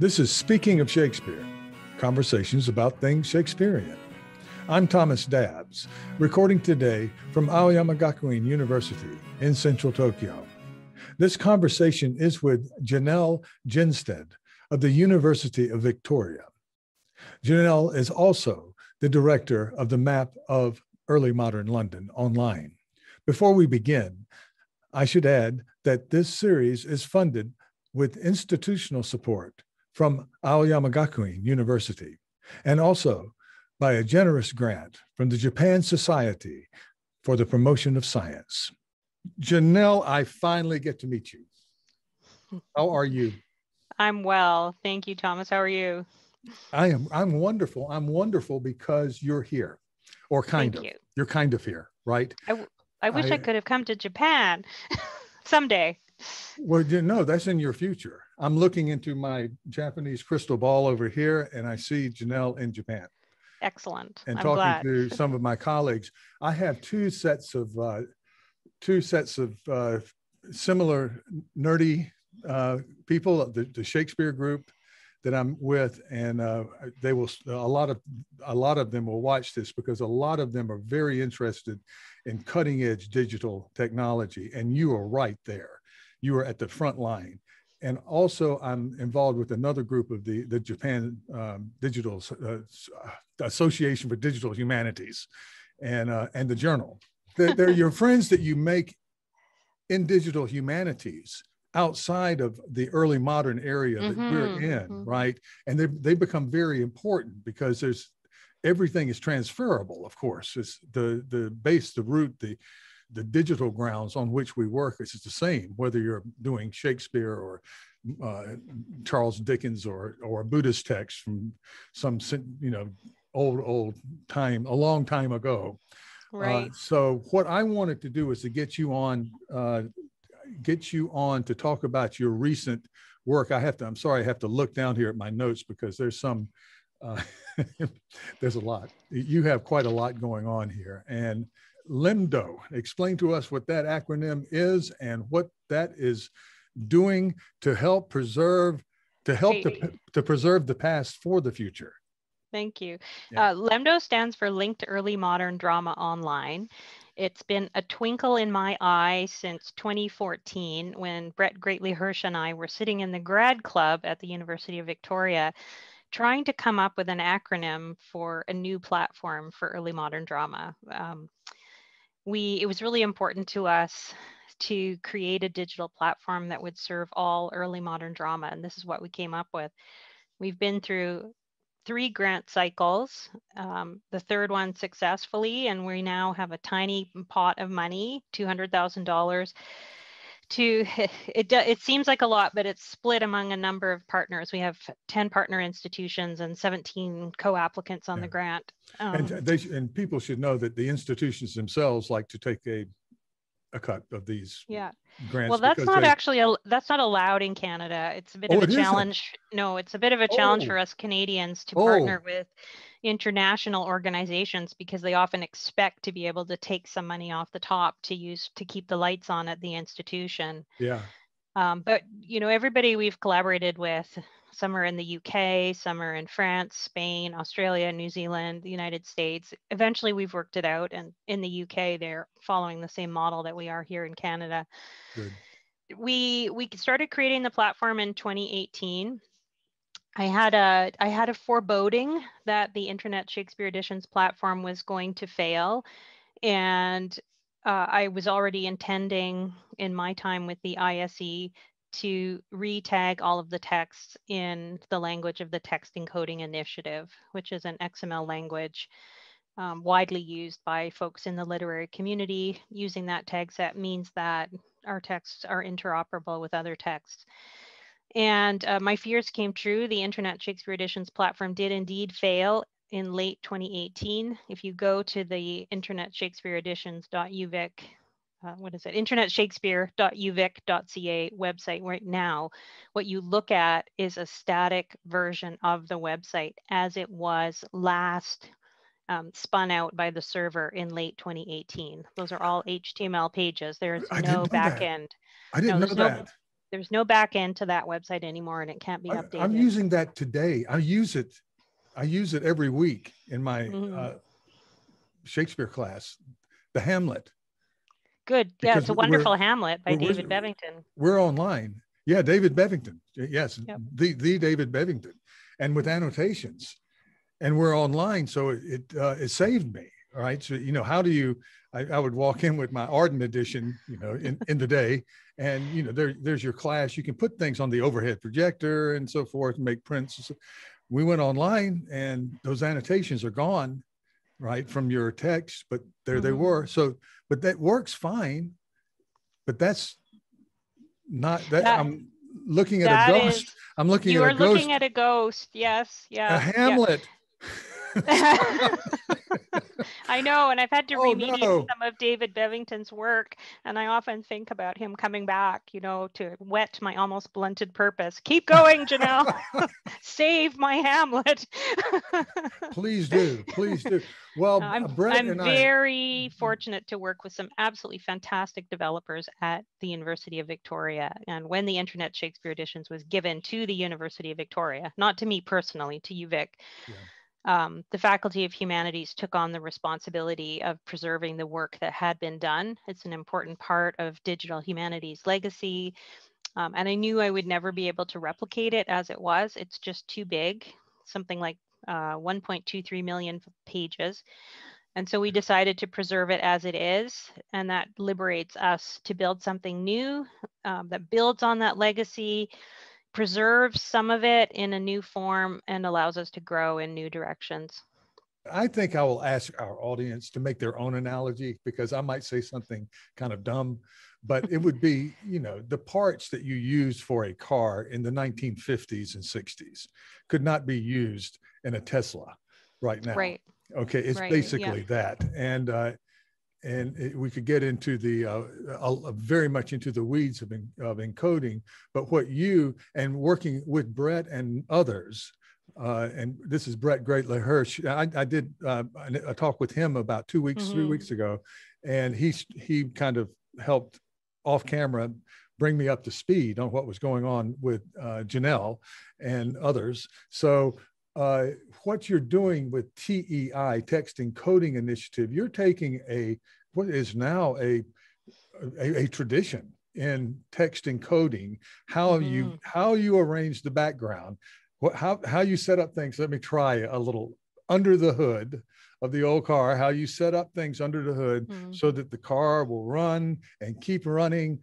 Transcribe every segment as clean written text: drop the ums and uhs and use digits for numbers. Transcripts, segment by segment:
This is Speaking of Shakespeare, conversations about things Shakespearean. I'm Thomas Dabbs, recording today from Aoyama Gakuin University in central Tokyo. This conversation is with Jenelle Jenstad of the University of Victoria. Janelle is also the director of the Map of Early Modern London online. Before we begin, I should add that this series is funded with institutional support from Aoyama Gakuin University, and also by a generous grant from the Japan Society for the Promotion of Science. Janelle, I finally get to meet you. How are you? I'm well. Thank you, Thomas. How are you? I'm wonderful. I'm wonderful because you're here, or kind of. You're kind of here, right? I wish I could have come to Japan someday. Well, no, that's in your future. I'm looking into my Japanese crystal ball over here, and I see Janelle in Japan. Excellent. And I'm talking glad. to some of my colleagues, I have two sets of similar nerdy people, the Shakespeare group that I'm with, and they will a lot of them will watch this because a lot of them are very interested in cutting edge digital technology, and you are right there. You are at the front line. And also I'm involved with another group of the Japan Digital Association for Digital Humanities and the Journal. They're your friends that you make in digital humanities outside of the early modern area that we're in, right? And they become very important because everything is transferable, of course. It's the base, the root, the digital grounds on which we work is the same, whether you're doing Shakespeare or Charles Dickens or a Buddhist text from some, old time, a long time ago. Right. So what I wanted to do is to get you on to talk about your recent work. I'm sorry, I have to look down here at my notes because there's there's a lot. You have quite a lot going on here. And LEMDO, explain to us what that acronym is and what that is doing to help preserve the past for the future. Thank you. Yeah. LEMDO stands for Linked Early Modern Drama Online. It's been a twinkle in my eye since 2014 when Brett Greatly Hirsch and I were sitting in the grad club at the University of Victoria trying to come up with an acronym for a new platform for early modern drama. It was really important to us to create a digital platform that would serve all early modern drama, and this is what we came up with. We've been through 3 grant cycles, the third one successfully, and we now have a tiny pot of money, $200,000. It seems like a lot, but it's split among a number of partners. We have 10 partner institutions and 17 co-applicants on the grant. And people should know that the institutions themselves like to take a cut of these grants. Well, that's not allowed in Canada. It's a bit of a challenge. No, it's a bit of a challenge for us Canadians to partner with international organizations because they often expect to be able to take some money off the top to use to keep the lights on at the institution. Yeah. But everybody we've collaborated with, some are in the UK, some are in France, Spain, Australia, New Zealand, the United States. Eventually we've worked it out, and in the UK they're following the same model that we are here in Canada. Good. We started creating the platform in 2018. I had a foreboding that the Internet Shakespeare Editions platform was going to fail, and I was already intending in my time with the ISE to re-tag all of the texts in the language of the Text Encoding Initiative, which is an XML language widely used by folks in the literary community. Using that tag set means that our texts are interoperable with other texts. And my fears came true. The Internet Shakespeare Editions platform did indeed fail in late 2018. If you go to the Internet Shakespeare Editions.uvic, internetshakespeare.uvic.ca website right now, what you look at is a static version of the website as it was last spun out by the server in late 2018. Those are all HTML pages. There's no back end. I didn't know that. There's no back end to that website anymore, and it can't be updated. I'm using that today. I use it every week in my Shakespeare class, the Hamlet. Good. Yeah, Because it's a wonderful Hamlet by David Bevington. We're online. Yeah, David Bevington. Yes, yep. the David Bevington, and with annotations, and we're online. So it saved me. All right. So, you know, how do you? I would walk in with my Arden edition, you know, in the day, and you know, there's your class. You can put things on the overhead projector and so forth, and make prints. We went online, and those annotations are gone, right, from your text, but there they were. So, but that works fine. But that's not that. I'm looking at a ghost. I'm looking at a ghost. You are looking at a ghost. Yes. Yeah. A Hamlet. I know, and I've had to remediate some of David Bevington's work, and I often think about him coming back, you know, to whet my almost blunted purpose. Keep going, Janelle. Save my Hamlet. Please do. Please do. Well, I'm very fortunate to work with some absolutely fantastic developers at the University of Victoria. And when the Internet Shakespeare Editions was given to the University of Victoria, not to me personally, to UVic, the Faculty of Humanities took on the responsibility of preserving the work that had been done. It's an important part of digital humanities legacy. And I knew I would never be able to replicate it as it was. It's just too big, something like 1.23 million pages. And so we decided to preserve it as it is. And that liberates us to build something new that builds on that legacy, preserves some of it in a new form, and allows us to grow in new directions. I think I will ask our audience to make their own analogy, because I might say something kind of dumb, but it would be, you know, the parts that you used for a car in the 1950s and 60s could not be used in a Tesla right now. Right. Okay. It's basically that. And we could get into the very much into the weeds of encoding, but what you and working with Brett and others, and this is Brett Greatly Hirsch. I did a talk with him about 3 weeks ago, and he kind of helped off camera bring me up to speed on what was going on with Janelle and others. So what you're doing with TEI, Text Encoding Initiative, you're taking what is now a tradition in text encoding, how you arrange the background, how you set up things. Let me try a little under the hood of the old car, how you set up things under the hood so that the car will run and keep running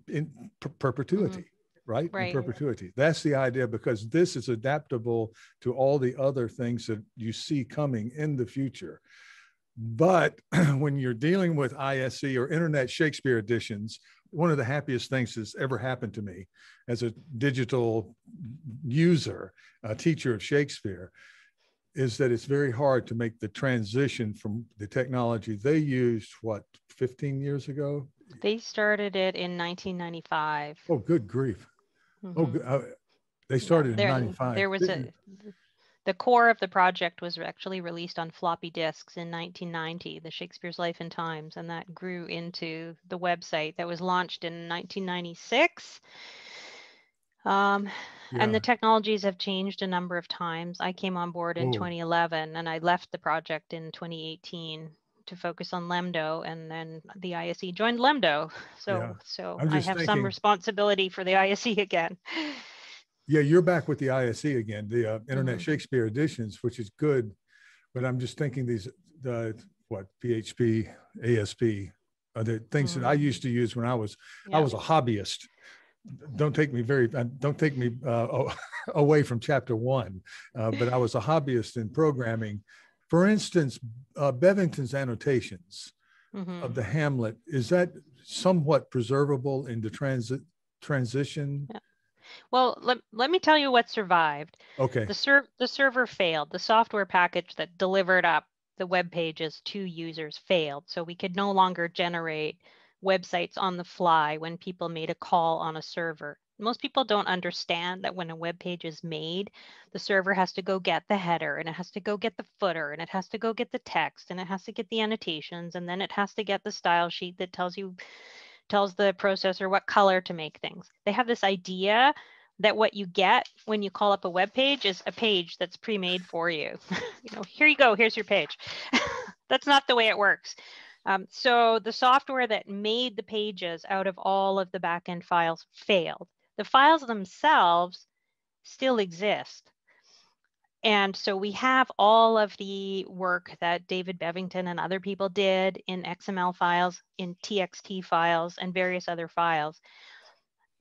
in perpetuity. Right? In perpetuity. That's the idea, because this is adaptable to all the other things that you see coming in the future. But when you're dealing with ISE or Internet Shakespeare Editions, one of the happiest things that's ever happened to me as a digital user, a teacher of Shakespeare, is that it's very hard to make the transition from the technology they used, 15 years ago? They started it in 1995. Oh, good grief. They started in 95. There was the core of the project was actually released on floppy disks in 1990, the Shakespeare's Life and Times, and that grew into the website that was launched in 1996. And the technologies have changed a number of times. I came on board in 2011, and I left the project in 2018 to focus on LEMDO, and then the ISE joined LEMDO. So I have some responsibility for the ISE again. Yeah, you're back with the ISE again, the Internet Shakespeare Editions, which is good. But I'm just thinking PHP, ASP, are the things that I used to use when I was a hobbyist. Don't take me away from chapter 1, but I was a hobbyist in programming. For instance, Bevington's annotations of the Hamlet, is that somewhat preservable in the transition? Yeah. Well, let me tell you what survived. Okay. The server failed. The software package that delivered up the web pages to users failed. So we could no longer generate websites on the fly when people made a call on a server. Most people don't understand that when a web page is made, the server has to go get the header, and it has to go get the footer, and it has to go get the text, and it has to get the annotations, and then it has to get the style sheet that tells you tells the processor what color to make things. They have this idea that what you get when you call up a web page is a page that's pre-made for you. Here you go, here's your page. That's not the way it works. So the software that made the pages out of all of the backend files failed. The files themselves still exist. And so we have all of the work that David Bevington and other people did in XML files, in TXT files, and various other files.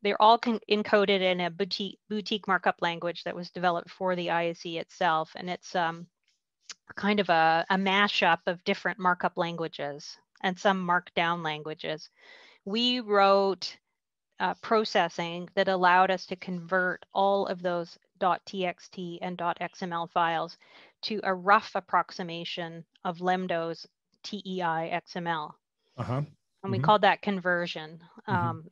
They're all encoded in a boutique markup language that was developed for the ISE itself. And it's kind of a mashup of different markup languages and some markdown languages. We wrote processing that allowed us to convert all of those .txt and .xml files to a rough approximation of LEMDO's TEI XML. And we called that conversion.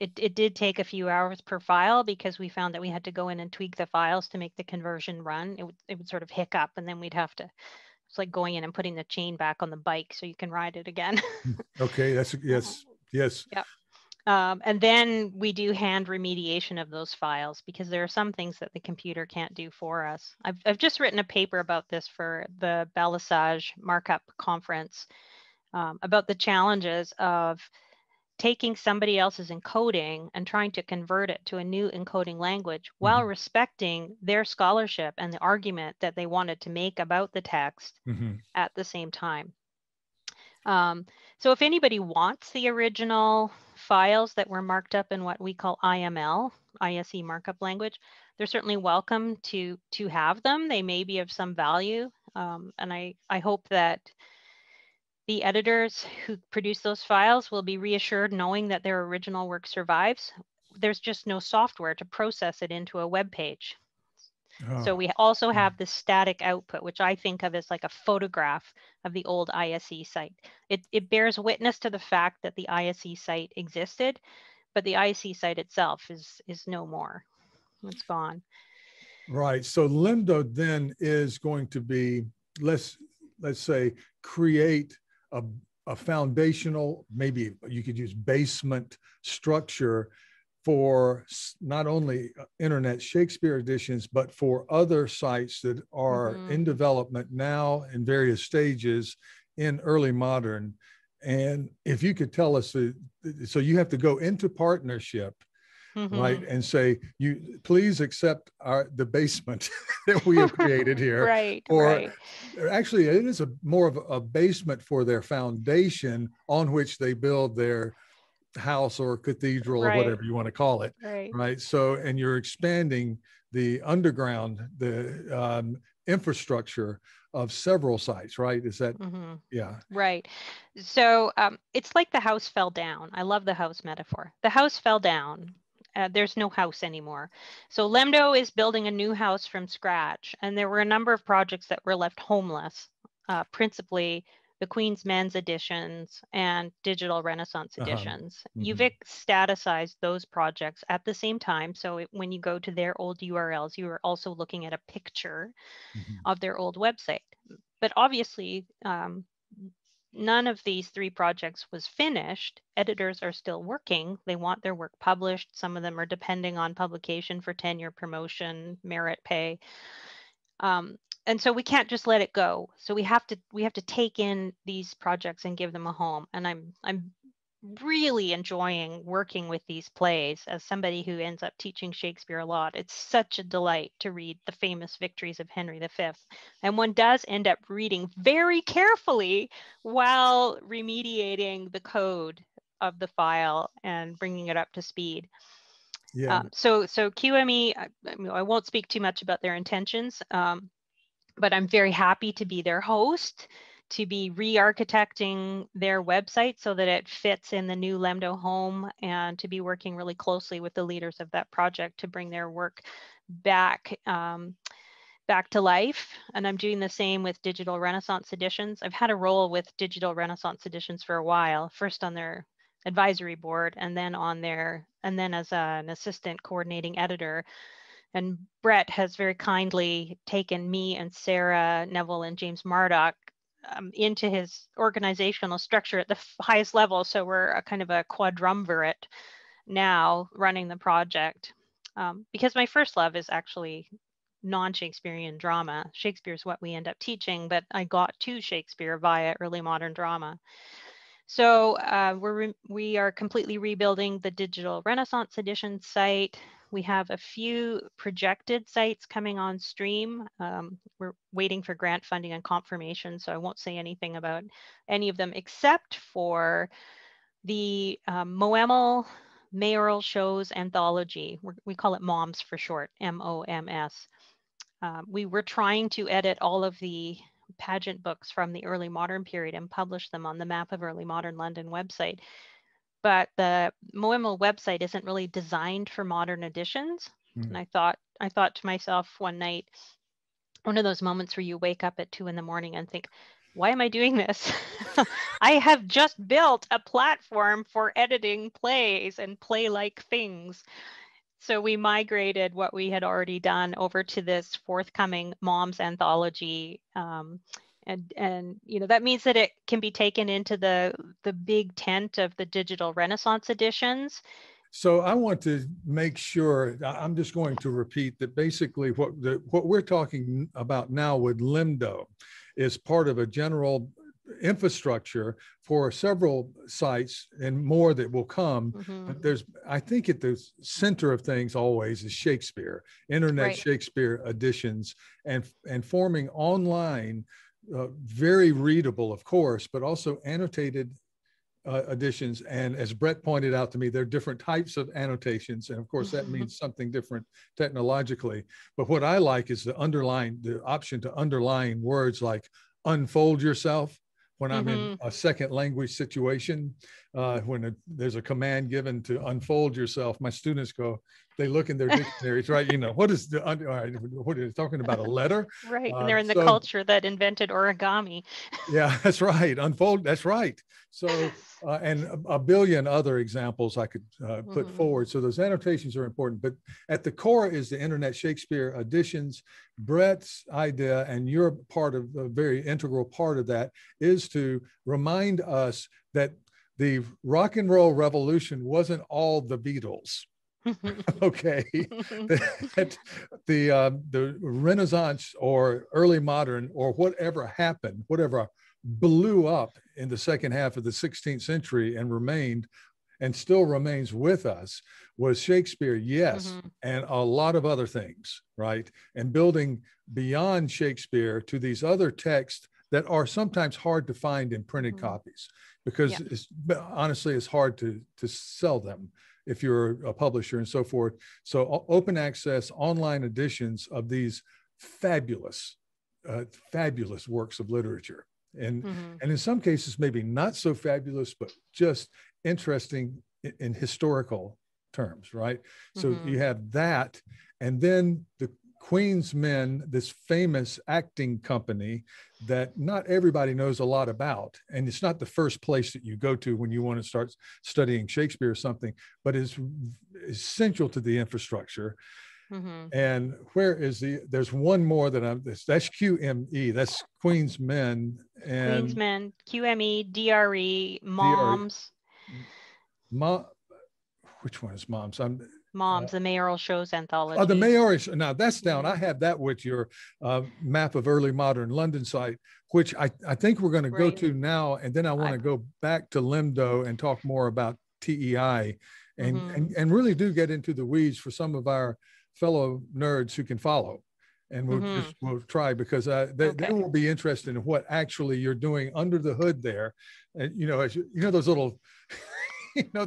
It did take a few hours per file because we found that we had to go in and tweak the files to make the conversion run. It would sort of hiccup, and then we'd have to, it's like going in and putting the chain back on the bike so you can ride it again. Okay, that's, yes. Yep. And then we do hand remediation of those files because there are some things that the computer can't do for us. I've just written a paper about this for the Balasage Markup Conference about the challenges of taking somebody else's encoding and trying to convert it to a new encoding language while respecting their scholarship and the argument that they wanted to make about the text at the same time. So if anybody wants the original files that were marked up in what we call IML, ISE markup language, they're certainly welcome to have them. They may be of some value. And I hope that the editors who produce those files will be reassured knowing that their original work survives. There's just no software to process it into a web page. So we also have the static output, which I think of as like a photograph of the old ISE site. It bears witness to the fact that the ISE site existed, but the ISE site itself is no more. It's gone. Right. So LEMDO then is going to be, let's say, create a foundational, maybe you could use basement structure for not only Internet Shakespeare Editions, but for other sites that are in development now in various stages in early modern. And if you could tell us, so you have to go into partnership, right, and say, you please accept the basement that we have created here. Right. Actually, it is more of a basement for their foundation on which they build their house or cathedral or whatever you want to call it. Right. So, and you're expanding the underground, the infrastructure of several sites, right? Is that, yeah. Right. So it's like the house fell down. I love the house metaphor. The house fell down. There's no house anymore. So LEMDO is building a new house from scratch. And there were a number of projects that were left homeless, principally the Queen's Men's editions and Digital Renaissance editions. You've staticized those projects at the same time. So when you go to their old URLs, you are also looking at a picture of their old website. But obviously, none of these three projects was finished. Editors are still working. They want their work published. Some of them are depending on publication for tenure, promotion, merit pay. And so we can't just let it go. So we have to take in these projects and give them a home. And I'm really enjoying working with these plays as somebody who ends up teaching Shakespeare a lot. It's such a delight to read the famous victories of Henry V. And one does end up reading very carefully while remediating the code of the file and bringing it up to speed. Yeah. So QME, I won't speak too much about their intentions, but I'm very happy to be their host, to be re-architecting their website so that it fits in the new LEMDO home, and to be working really closely with the leaders of that project to bring their work back to life. And I'm doing the same with Digital Renaissance Editions. I've had a role with Digital Renaissance Editions for a while, first on their advisory board and then as an assistant coordinating editor. And Brett has very kindly taken me and Sarah Neville and James Murdoch into his organizational structure at the highest level. So we're a kind of a quadrumvirate now running the project, because my first love is actually non-Shakespearean drama. Shakespeare is what we end up teaching, but I got to Shakespeare via early modern drama. So we are completely rebuilding the digital Renaissance edition site. We have a few projected sites coming on stream. We're waiting for grant funding and confirmation, so I won't say anything about any of them except for the MoEML Mayoral Shows Anthology. We call it MOMS for short, MOMS. We were trying to edit all of the pageant books from the early modern period and publish them on the Map of Early Modern London website. But the MoEML website isn't really designed for modern editions. And I thought to myself one night, one of those moments where you wake up at 2 a.m. and think, why am I doing this? I have just built a platform for editing plays and play-like things. So we migrated what we had already done over to this forthcoming MOMS anthology. And you know, that means that it can be taken into the big tent of the digital Renaissance editions. So I want to make sure, I'm just going to repeat that basically what we're talking about now with LEMDO is part of a general infrastructure for several sites and more that will come. But I think at the center of things always is Shakespeare, Internet Shakespeare Editions, and forming online, very readable, of course, but also annotated editions. And as Brett pointed out to me, there are different types of annotations. And of course, that means something different technologically. But what I like is the option to underline words like unfold yourself when I'm in a second language situation. When there's a command given to unfold yourself, my students they look in their dictionaries, right? You know, what is what are you talking about, a letter? Right, and they're in the culture that invented origami. Yeah, that's right. Unfold, that's right. So, and a billion other examples I could put forward. So those annotations are important, but at the core is the Internet Shakespeare Editions. Brett's idea, and you're part of a very integral part of that, is to remind us that the rock and roll revolution wasn't all the Beatles. Okay, the Renaissance or early modern or whatever happened, whatever blew up in the second half of the 16th century and remained and still remains with us was Shakespeare, yes, and a lot of other things, right? And building beyond Shakespeare to these other texts that are sometimes hard to find in printed copies, because honestly, it's hard to sell them if you're a publisher and so forth. So open access online editions of these fabulous, fabulous works of literature. And in some cases, maybe not so fabulous, but just interesting in historical terms, right? So you have that. And then the Queen's Men, this famous acting company that not everybody knows a lot about. And it's not the first place that you go to when you want to start studying Shakespeare or something, but is essential to the infrastructure. And where is there's one more that that's QME, that's Queen's Men. And Queen's Men, QME, DRE, MOMS. Which one is MOMS? MOMS, the Mayoral Shows Anthology. Oh, the Mayoral. Now that's down. I have that with your Map of Early Modern London site, which I think we're going to go to now. And then I want to go back to LEMDO and talk more about TEI and really do get into the weeds for some of our fellow nerds who can follow. And we'll try, because they will be interested in what actually you're doing under the hood there. And, you know, those little... You know,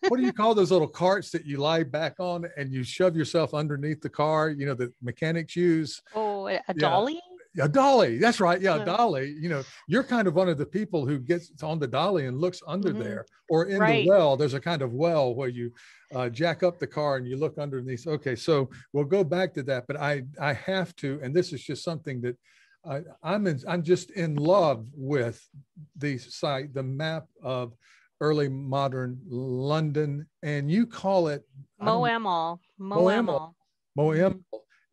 what do you call those little carts that you lie back on and you shove yourself underneath the car, you know, that mechanics use? Oh, a dolly? A dolly. That's right. Yeah, a dolly. You know, you're kind of one of the people who gets on the dolly and looks under there, or in the well. There's a kind of well where you jack up the car and you look underneath. Okay, so we'll go back to that, but I have to, and this is just something that I'm just in love with the site, the Map of Early Modern London, and you call it MoEML. MoEML.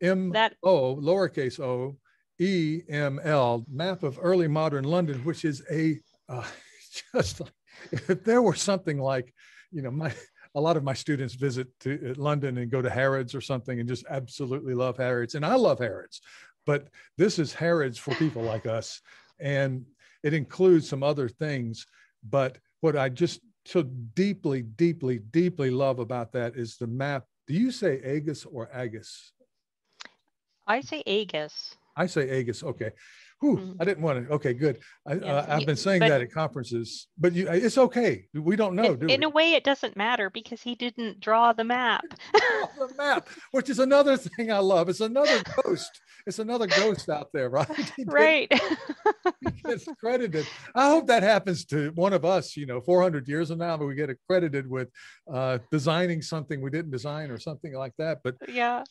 M-O, lowercase o, MoEML, Map of Early Modern London, which is just like, if there were something like, a lot of my students visit to London and go to Harrods or something and just absolutely love Harrods. And I love Harrods, but this is Harrods for people like us. And it includes some other things. But what I just so deeply, deeply, deeply love about that is the map. Do you say Agus or Agus? I say Agus. I say Agus. Okay. Whew, I didn't want to. Okay, good. I've been saying that at conferences, but it's okay. We don't know, do we? In a way, it doesn't matter because he didn't draw the map. The map, which is another thing I love. It's another ghost. It's another ghost out there, right? Right. He gets credited. I hope that happens to one of us, 400 years from now, but we get accredited with designing something we didn't design or something like that. But yeah,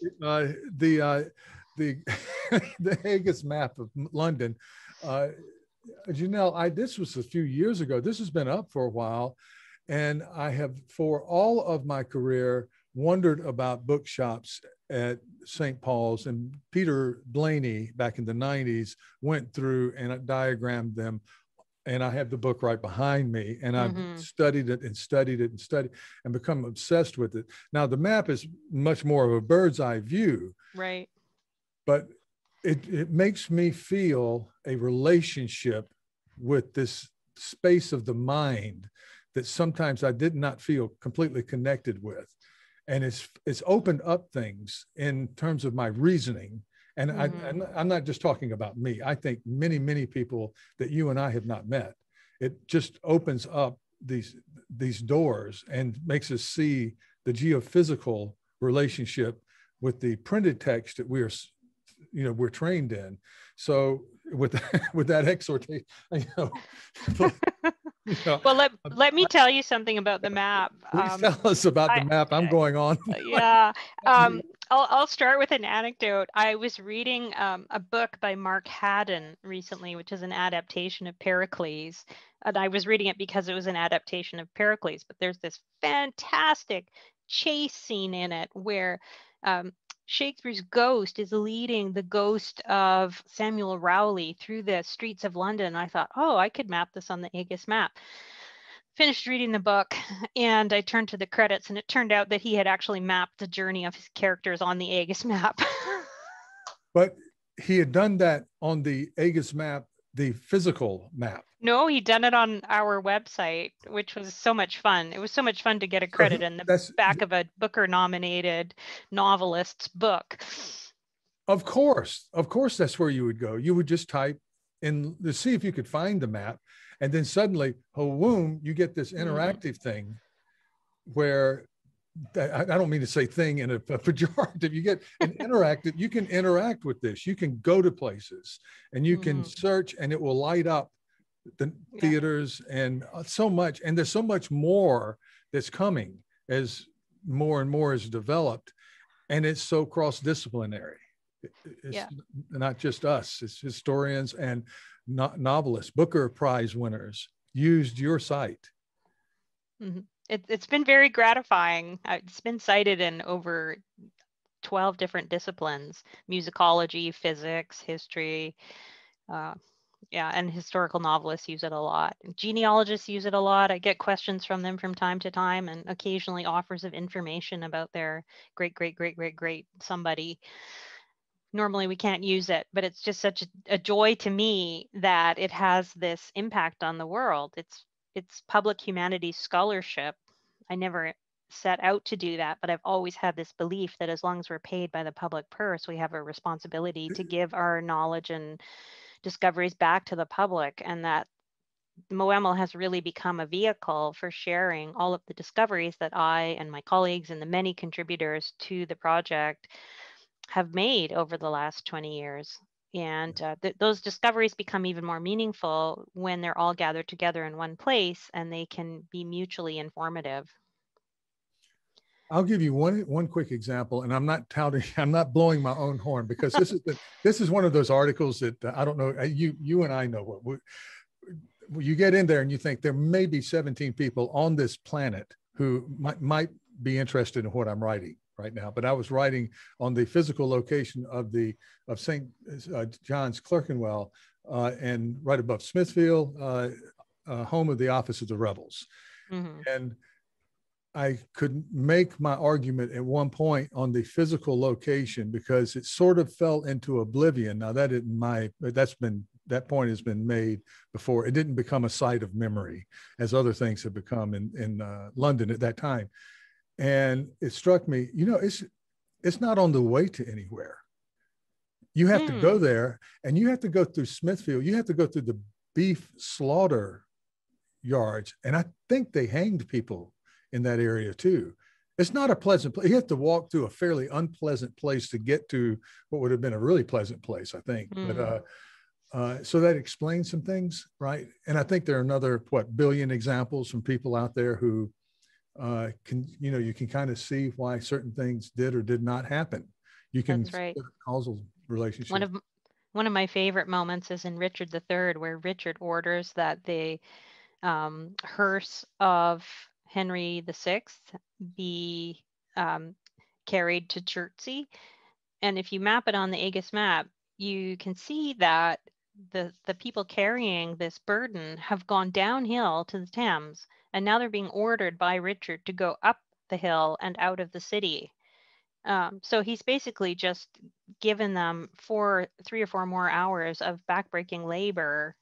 the Agus map of London, Janelle, this was a few years ago. This has been up for a while, and I have, for all of my career, wondered about bookshops at St. Paul's, and Peter Blaney back in the 90s went through and diagrammed them, and I have the book right behind me, and I've studied it and studied it and studied and become obsessed with it. Now the map is much more of a bird's eye view, right? But it makes me feel a relationship with this space of the mind that sometimes I did not feel completely connected with. And it's opened up things in terms of my reasoning. And I'm not just talking about me. I think many, many people that you and I have not met. It just opens up these doors and makes us see the geophysical relationship with the printed text that we're trained in. So with that exhortation, well, let me tell you something about the map. Please tell us about the map. I'm going on. Yeah. I'll start with an anecdote. I was reading a book by Mark Haddon recently, which is an adaptation of Pericles. And I was reading it because it was an adaptation of Pericles, but there's this fantastic chase scene in it where Shakespeare's ghost is leading the ghost of Samuel Rowley through the streets of London. And I thought, oh, I could map this on the Agus map. Finished reading the book and I turned to the credits, and it turned out that he had actually mapped the journey of his characters on the Agus map. But he had done that on the Agus map, the physical map. No, he'd done it on our website, which was so much fun. It was so much fun to get a credit in the back of a Booker-nominated novelist's book. Of course, that's where you would go. You would just type in to see if you could find the map, and then suddenly, boom, you get this interactive thing where, I don't mean to say thing in a pejorative, you get an interactive, you can interact with this. You can go to places and you can search, and it will light up the theaters and so much. And there's so much more that's coming as more and more is developed. And it's so cross-disciplinary. It's not just us, it's historians and novelists. Booker Prize winners used your site. It's been very gratifying. It's been cited in over 12 different disciplines: musicology, physics, history, and historical novelists use it a lot. Genealogists use it a lot. I get questions from them from time to time, and occasionally offers of information about their great somebody. Normally we can't use it, but it's just such a joy to me that it has this impact on the world. It's public humanities scholarship. I never set out to do that, but I've always had this belief that as long as we're paid by the public purse, we have a responsibility to give our knowledge and discoveries back to the public, and that MoEML has really become a vehicle for sharing all of the discoveries that I and my colleagues and the many contributors to the project have made over the last 20 years. And those discoveries become even more meaningful when they're all gathered together in one place and they can be mutually informative. I'll give you one quick example, and I'm not touting, I'm not blowing my own horn, because this is one of those articles that I don't know, you and I know what you get in there and you think there may be 17 people on this planet who might be interested in what I'm writing, right now, but I was writing on the physical location of St. John's Clerkenwell, and right above Smithfield, home of the Office of the Rebels. Mm-hmm. And I could make my argument at one point on the physical location because it sort of fell into oblivion. Now that point has been made before. It didn't become a site of memory as other things have become in London at that time. And it struck me, it's not on the way to anywhere. You have to go there, and you have to go through Smithfield. You have to go through the beef slaughter yards. And I think they hanged people in that area too. It's not a pleasant place. You have to walk through a fairly unpleasant place to get to what would have been a really pleasant place, I think. But so that explains some things, right? And I think there are another, billion examples from people out there who you can kind of see why certain things did or did not happen. You can That's right. Causal relationship. One of my favorite moments is in Richard III, where Richard orders that the hearse of Henry VI be carried to Chertsey. And if you map it on the Aegis map, you can see that the people carrying this burden have gone downhill to the Thames, and now they're being ordered by Richard to go up the hill and out of the city. So he's basically just given them 3 or 4 more hours of backbreaking labor.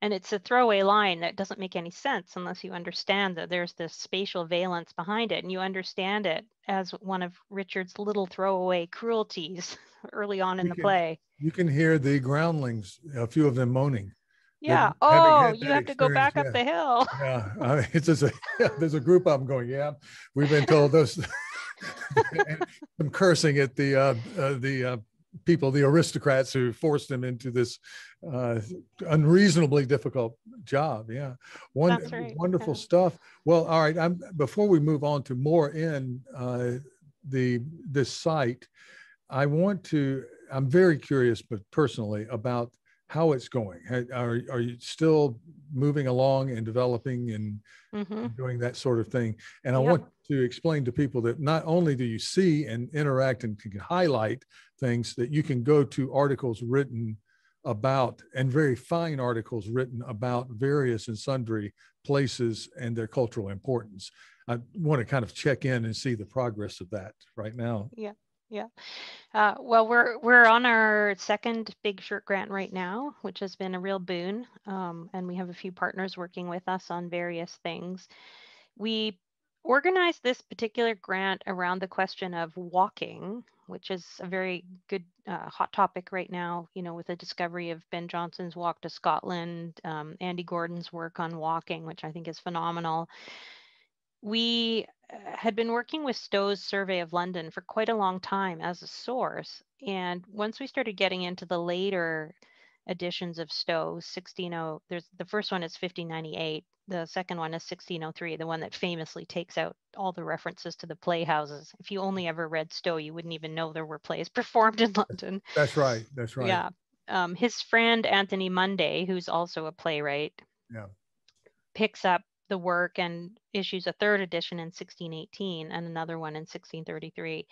And it's a throwaway line that doesn't make any sense unless you understand that there's this spatial valence behind it, and you understand it as one of Richard's little throwaway cruelties early on in the play. You can hear the groundlings, a few of them moaning. Yeah. You have to go back up the hill. Yeah. There's a group of them going, yeah, we've been told those. I'm cursing at the people, the aristocrats who forced them into this unreasonably difficult job. Yeah. Wonderful stuff. Well, all right. Before we move on to more in this site, I'm very curious, but personally, about how it's going. Are you still moving along and developing and doing that sort of thing? And I want to explain to people that not only do you see and interact and can highlight things, that you can go to articles written about, and very fine articles written about various and sundry places and their cultural importance. I want to kind of check in and see the progress of that right now. Yeah. Well, we're on our second Big Shirt grant right now, which has been a real boon. And we have a few partners working with us on various things. We organized this particular grant around the question of walking, which is a very good hot topic right now, with the discovery of Ben Johnson's Walk to Scotland, Andy Gordon's work on walking, which I think is phenomenal. We had been working with Stow's Survey of London for quite a long time as a source. And once we started getting into the later editions of Stow, the first one is 1598. The second one is 1603, the one that famously takes out all the references to the playhouses. If you only ever read Stow, you wouldn't even know there were plays performed in London. That's right. Yeah. His friend, Anthony Munday, who's also a playwright, picks up the work and issues a third edition in 1618 and another one in 1633.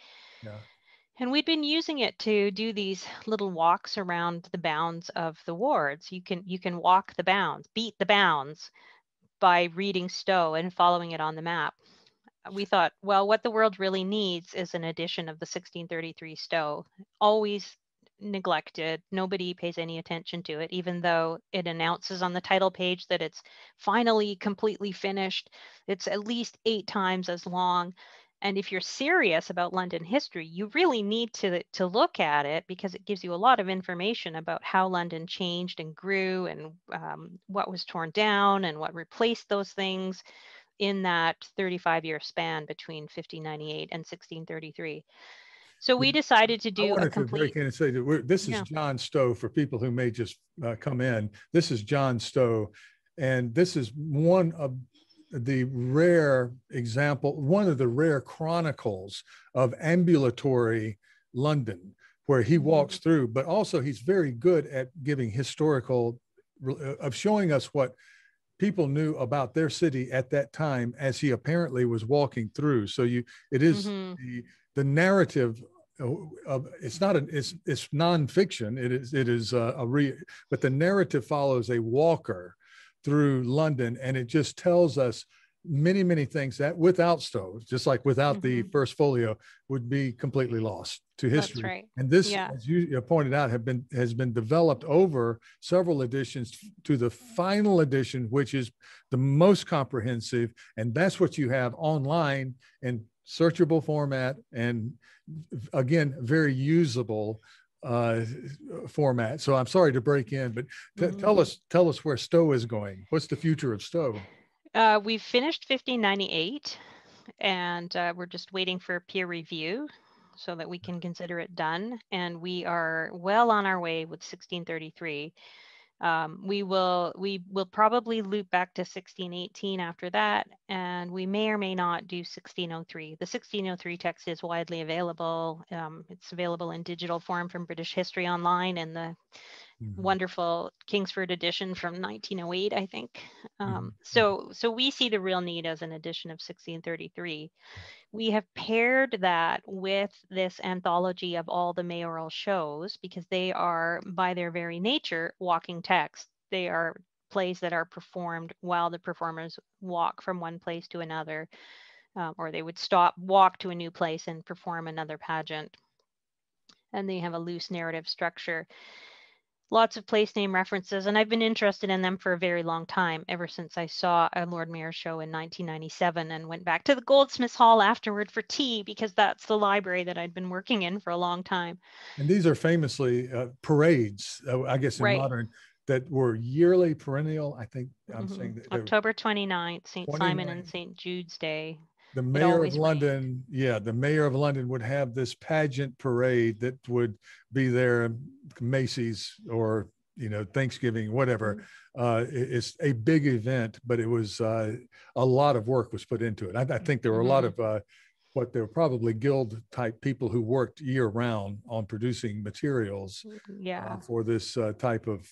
And we'd been using it to do these little walks around the bounds of the wards. You can walk the bounds, beat the bounds by reading Stow and following it on the map. We thought, well, what the world really needs is an edition of the 1633 Stow. Always neglected. Nobody pays any attention to it, even though it announces on the title page that it's finally completely finished. It's at least 8 times as long. And if you're serious about London history, you really need to look at it, because it gives you a lot of information about how London changed and grew, and what was torn down and what replaced those things in that 35-year span between 1598 and 1633. So we decided to do a complete. To break in and say that this is John Stow for people who may just come in. This is John Stow, and this is one of the rare chronicles of ambulatory London, where he walks through, but also he's very good at giving historical, of showing us what people knew about their city at that time as he apparently was walking through. So it is the narrative of, it's not it's nonfiction. It is but the narrative follows a walker through London, and it just tells us many things that without Stow, just like without the first folio, would be completely lost to history. That's right. And this, as you pointed out, has been developed over several editions to the final edition, which is the most comprehensive, and that's what you have online in searchable format, and again, very usable format. So I'm sorry to break in, but tell us where Stow is going. What's the future of Stow? We've finished 1598, and we're just waiting for peer review so that we can consider it done. And we are well on our way with 1633. We will probably loop back to 1618 after that, and we may or may not do 1603. The 1603 text is widely available. It's available in digital form from British History Online and the wonderful Kingsford edition from 1908, I think. So we see the real need as an edition of 1633. We have paired that with this anthology of all the mayoral shows, because they are, by their very nature, walking text. They are plays that are performed while the performers walk from one place to another, or they would stop, walk to a new place, and perform another pageant. And they have a loose narrative structure. Lots of place name references, and I've been interested in them for a very long time, ever since I saw a Lord Mayor show in 1997 and went back to the Goldsmiths Hall afterward for tea, because that's the library that I'd been working in for a long time. And these are famously parades, I guess, in modern, that were yearly, perennial. I think I'm saying that October 29th, St. Simon and St. Jude's Day. The mayor of London, the mayor of London would have this pageant parade that would be there, Macy's or, Thanksgiving, whatever. It's a big event, but it was a lot of work was put into it. I think there were a lot of there were probably guild type people who worked year round on producing materials for this type of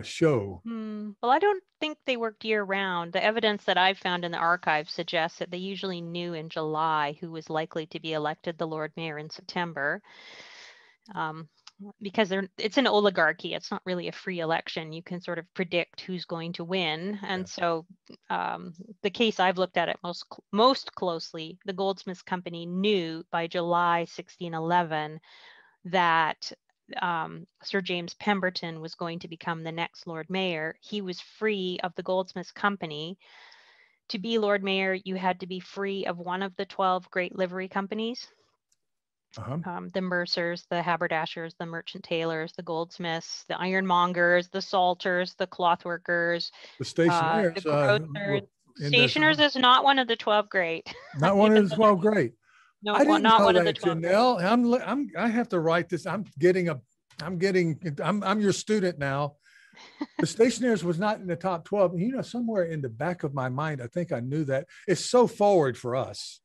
show. Well, I don't think they worked year round. The evidence that I've found in the archive suggests that they usually knew in July who was likely to be elected the Lord Mayor in September. Because it's an oligarchy. It's not really a free election. You can sort of predict who's going to win. And so the case I've looked at it most closely, the Goldsmiths Company knew by July 1611 that Sir James Pemberton was going to become the next Lord Mayor. He was free of the Goldsmiths Company. To be Lord Mayor, you had to be free of one of the 12 great livery companies. The mercers, the haberdashers, the merchant tailors, the goldsmiths, the ironmongers, the salters, the clothworkers, the stationers. The grocers. Stationers is not one of the 12 great. Not one of the 12 great. No, I didn't not know one that, of the 12. Janelle. I have to write this. I'm your student now. The stationers was not in the top 12. Somewhere in the back of my mind, I think I knew that. It's so forward for us.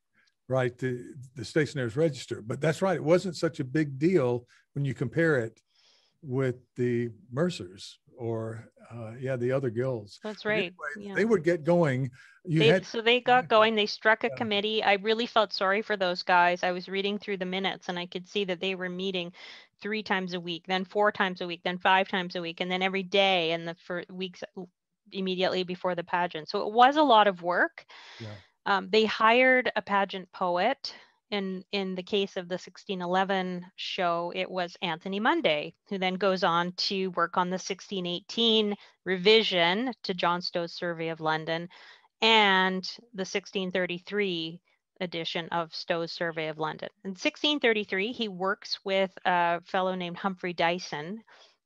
Right, the stationers register, but that's right. It wasn't such a big deal when you compare it with the mercers or the other guilds. That's right. Anyway, they would get going. So they got going. They struck a committee. I really felt sorry for those guys. I was reading through the minutes, and I could see that they were meeting 3 times a week, then 4 times a week, then 5 times a week, and then every day in the weeks immediately before the pageant. So it was a lot of work. They hired a pageant poet. In the case of the 1611 show, it was Anthony Munday, who then goes on to work on the 1618 revision to John Stow's Survey of London and the 1633 edition of Stow's Survey of London. In 1633, he works with a fellow named Humphrey Dyson,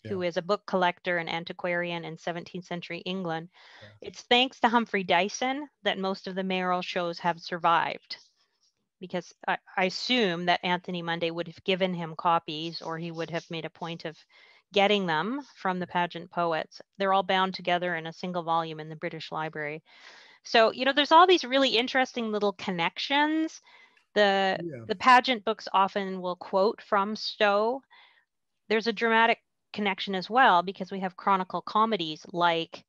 who is a book collector and antiquarian in 17th century England. It's thanks to Humphrey Dyson that most of the mayoral shows have survived, because I assume that Anthony Munday would have given him copies, or he would have made a point of getting them from the pageant poets. They're all bound together in a single volume in the British Library. So, there's all these really interesting little connections. The pageant books often will quote from Stow. There's a dramatic connection as well, because we have chronicle comedies like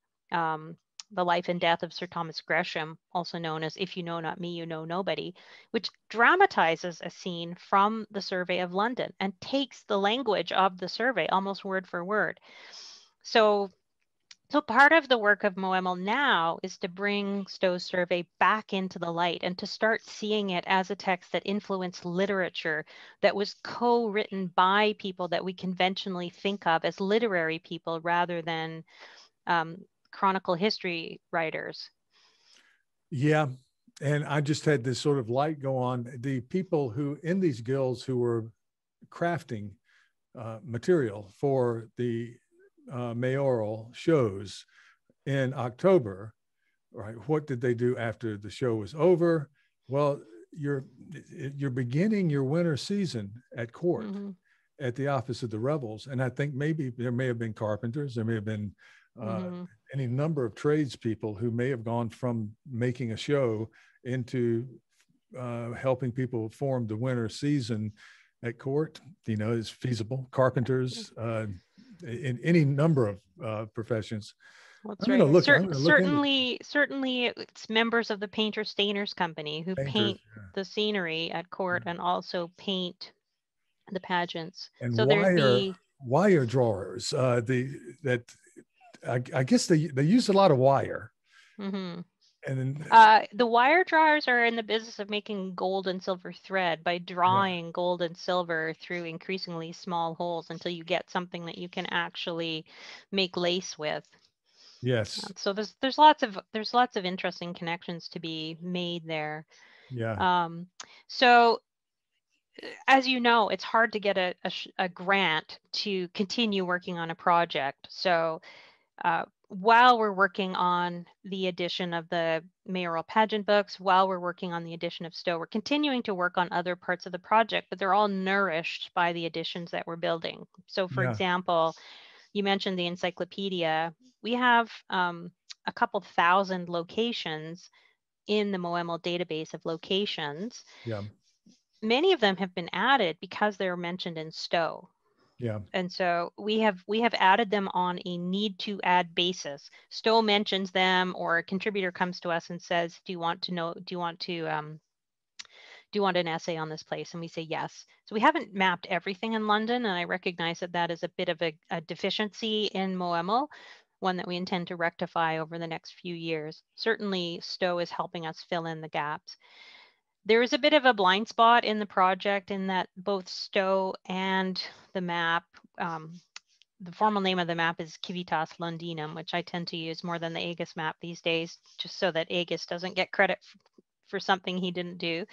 The Life and Death of Sir Thomas Gresham, also known as If You Know Not Me, You Know Nobody, which dramatizes a scene from the Survey of London and takes the language of the survey almost word for word. So part of the work of MoEML now is to bring Stow's survey back into the light and to start seeing it as a text that influenced literature, that was co-written by people that we conventionally think of as literary people rather than chronicle history writers. Yeah. And I just had this sort of light go on. The people who in these guilds who were crafting material for the mayoral shows in October, right? What did they do after the show was over? Well, you're beginning your winter season at court, at the office of the rebels. And I think maybe there may have been carpenters, there may have been any number of tradespeople who may have gone from making a show into helping people form the winter season at court. You know, is feasible. Carpenters, in any number of professions. That's right. Certainly, it's members of the Painter Stainers Company who paint the scenery at court and also paint the pageants. And so wire drawers. I guess they use a lot of wire. And then the wire drawers are in the business of making gold and silver thread by drawing gold and silver through increasingly small holes until you get something that you can actually make lace with. Yes. So there's lots of interesting connections to be made there. Yeah. So as you know, it's hard to get a grant to continue working on a project. So while we're working on the edition of the mayoral pageant books, while we're working on the edition of Stow, we're continuing to work on other parts of the project, but they're all nourished by the editions that we're building. So for example, you mentioned the encyclopedia. We have a couple thousand locations in the MoEML database of locations. Yeah. Many of them have been added because they were mentioned in Stow. Yeah. And so we have added them on a need to add basis. Stow mentions them, or a contributor comes to us and says, do you want an essay on this place? And we say yes. So we haven't mapped everything in London, and I recognize that is a bit of a deficiency in MoEML, one that we intend to rectify over the next few years. Certainly Stow is helping us fill in the gaps. There is a bit of a blind spot in the project in that both Stow and the map, the formal name of the map is Civitas Londinum, which I tend to use more than the Aegis map these days, just so that Aegis doesn't get credit for something he didn't do.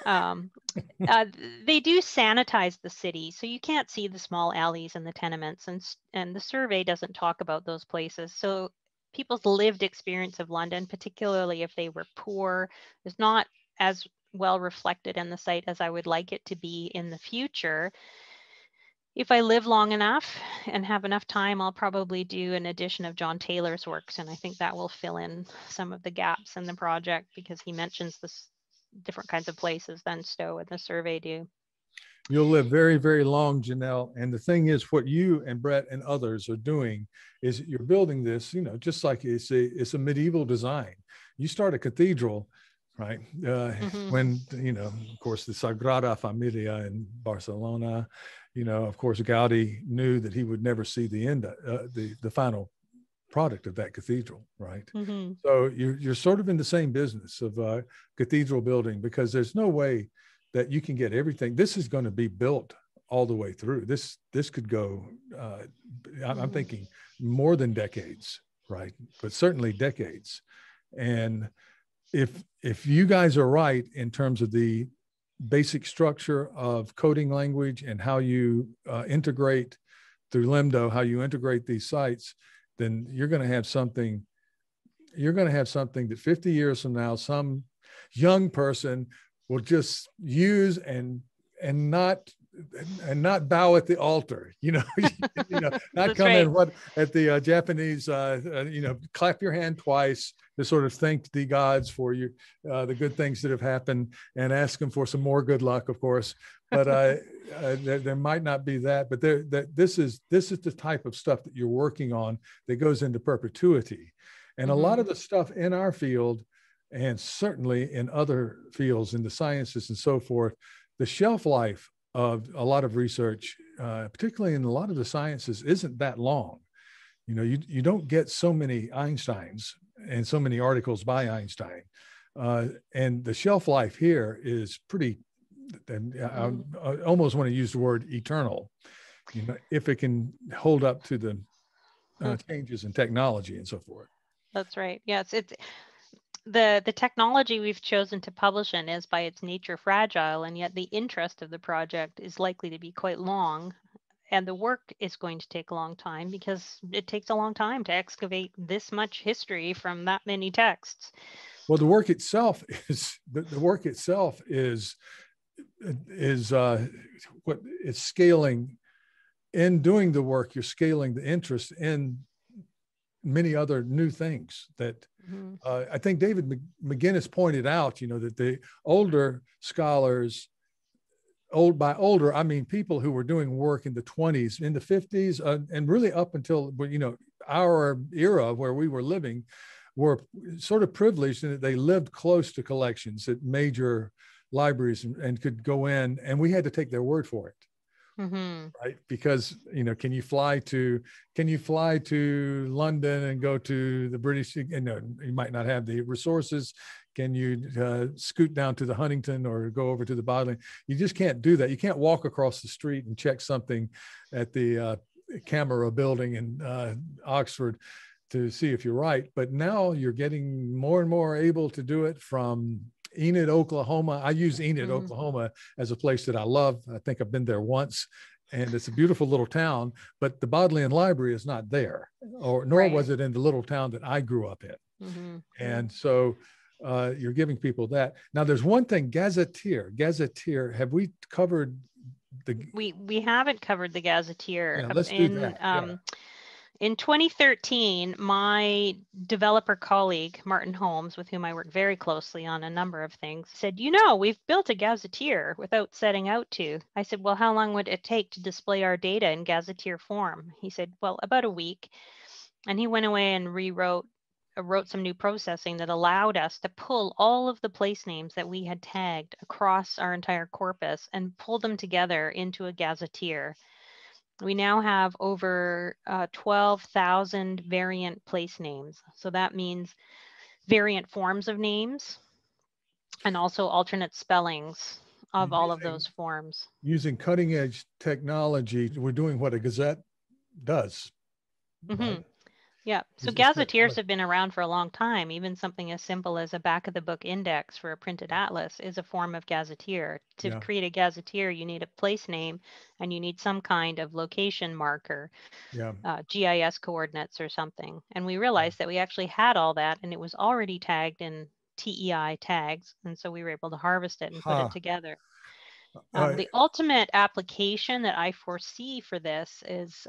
They do sanitize the city, so you can't see the small alleys and the tenements, and the survey doesn't talk about those places. So people's lived experience of London, particularly if they were poor, is not as well reflected in the site as I would like it to be in the future. If I live long enough and have enough time, I'll probably do an edition of John Taylor's works, and I think that will fill in some of the gaps in the project because he mentions this different kinds of places than Stow and the survey do. You'll live very, very long, Janelle. And the thing is, what you and Brett and others are doing is you're building this, just like it's a medieval design. You start a cathedral, right? When, of course, the Sagrada Familia in Barcelona, of course, Gaudi knew that he would never see the end, the final product of that cathedral, right? So you're sort of in the same business of cathedral building, because there's no way that you can get everything. This is going to be built all the way through. This could go, I'm thinking more than decades, right? But certainly decades. And if you guys are right in terms of the basic structure of coding language and how you integrate through LEMDO, how you integrate these sites, then you're going to have something that 50 years from now, some young person will just use and not bow at the altar, not come right. in at the Japanese, clap your hand twice to sort of thank the gods for you, the good things that have happened, and ask them for some more good luck, of course. But there might not be that, but this is the type of stuff that you're working on that goes into perpetuity. And a lot of the stuff in our field, and certainly in other fields in the sciences and so forth, the shelf life of a lot of research, particularly in a lot of the sciences, isn't that long. You know, you don't get so many Einsteins and so many articles by Einstein. And the shelf life here is pretty, and I almost want to use the word eternal, you know, if it can hold up to the changes in technology and so forth. That's right. Yes, it's the technology we've chosen to publish in is by its nature fragile, and yet the interest of the project is likely to be quite long. And the work is going to take a long time because it takes a long time to excavate this much history from that many texts. Well, the work itself is what it's scaling. In doing the work, you're scaling the interest in many other new things that I think David McGinnis pointed out, you know, that the older scholars, by older, I mean people who were doing work in the 20s, in the 50s, and really up until, you know, our era where we were living, were sort of privileged in that they lived close to collections at major libraries and could go in, and we had to take their word for it. Right, because, you know, can you fly to London and go to the British? You know, you might not have the resources. Can you scoot down to the Huntington or go over to the Bodleian? You just can't do that. You can't walk across the street and check something at the Camera building in Oxford to see if you're right. But now you're getting more and more able to do it from Enid, Oklahoma. I use Enid, Oklahoma as a place that I love. I think I've been there once, and it's a beautiful little town, but the Bodleian Library is not there, nor was it in the little town that I grew up in. And so you're giving people that. Now there's one thing, Gazetteer, have we covered the... We haven't covered the Gazetteer. Yeah, let's do that. In 2013, my developer colleague, Martin Holmes, with whom I work very closely on a number of things, said, you know, we've built a Gazetteer without setting out to. I said, well, how long would it take to display our data in Gazetteer form? He said, well, about a week. And he went away and wrote some new processing that allowed us to pull all of the place names that we had tagged across our entire corpus and pull them together into a Gazetteer. We now have over 12,000 variant place names. So that means variant forms of names and also alternate spellings of all of those forms. Using cutting edge technology, we're doing what a Gazette does. Right? Yeah, so Gazetteers have been around for a long time. Even something as simple as a back of the book index for a printed atlas is a form of Gazetteer. To create a Gazetteer, you need a place name and you need some kind of location marker, GIS coordinates or something. And we realized that we actually had all that and it was already tagged in TEI tags. And so we were able to harvest it and put it together. The ultimate application that I foresee for this is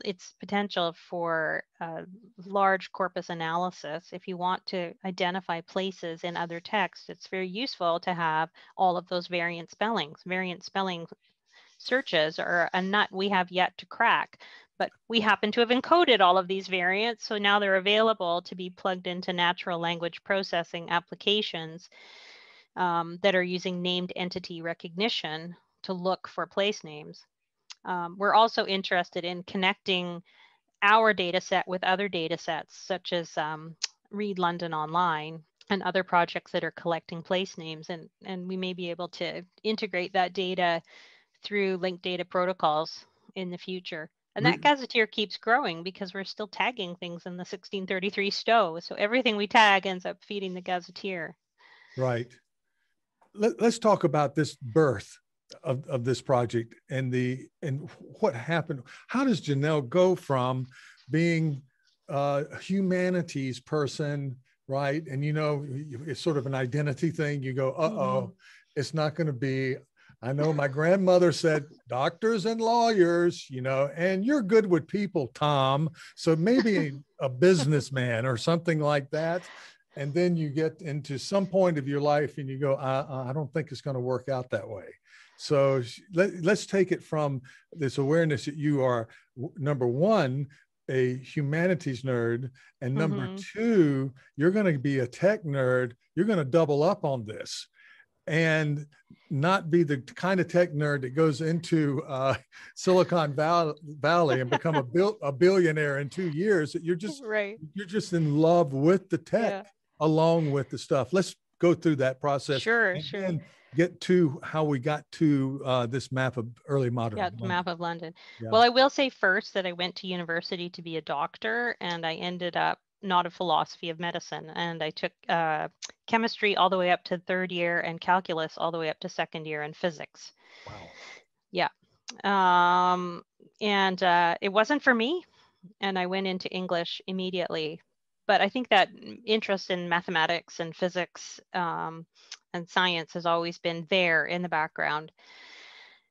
its potential for large corpus analysis. If you want to identify places in other texts, it's very useful to have all of those variant spellings. Variant spelling searches are a nut we have yet to crack, but we happen to have encoded all of these variants, so now they're available to be plugged into natural language processing applications that are using named entity recognition to look for place names. We're also interested in connecting our data set with other data sets, such as Read London Online and other projects that are collecting place names. And we may be able to integrate that data through linked data protocols in the future. And that Gazetteer keeps growing because we're still tagging things in the 1633 Stow. So everything we tag ends up feeding the Gazetteer. Right. Let's talk about this birth of this project and what happened. How does Jenelle go from being a humanities person, right? And you know, it's sort of an identity thing. You go, it's not going to be. I know my grandmother said doctors and lawyers, you know, and you're good with people, Tom. So maybe a businessman or something like that. And then you get into some point of your life and you go, I don't think it's going to work out that way. So let's take it from this awareness that you are, number one, a humanities nerd, and number Mm-hmm. two, you're going to be a tech nerd. You're going to double up on this and not be the kind of tech nerd that goes into Silicon Valley and become a billionaire in 2 years. Right. You're just in love with the tech Yeah. along with the stuff. Let's go through that process Sure, and sure. then get to how we got to this map of early modern Yeah, the London. map of London. Yeah. Well, I will say first that I went to university to be a doctor, and I ended up not a philosophy of medicine. And I took chemistry all the way up to third year and calculus all the way up to second year and physics. Wow. Yeah. And it wasn't for me. And I went into English immediately. But I think that interest in mathematics and physics and science has always been there in the background.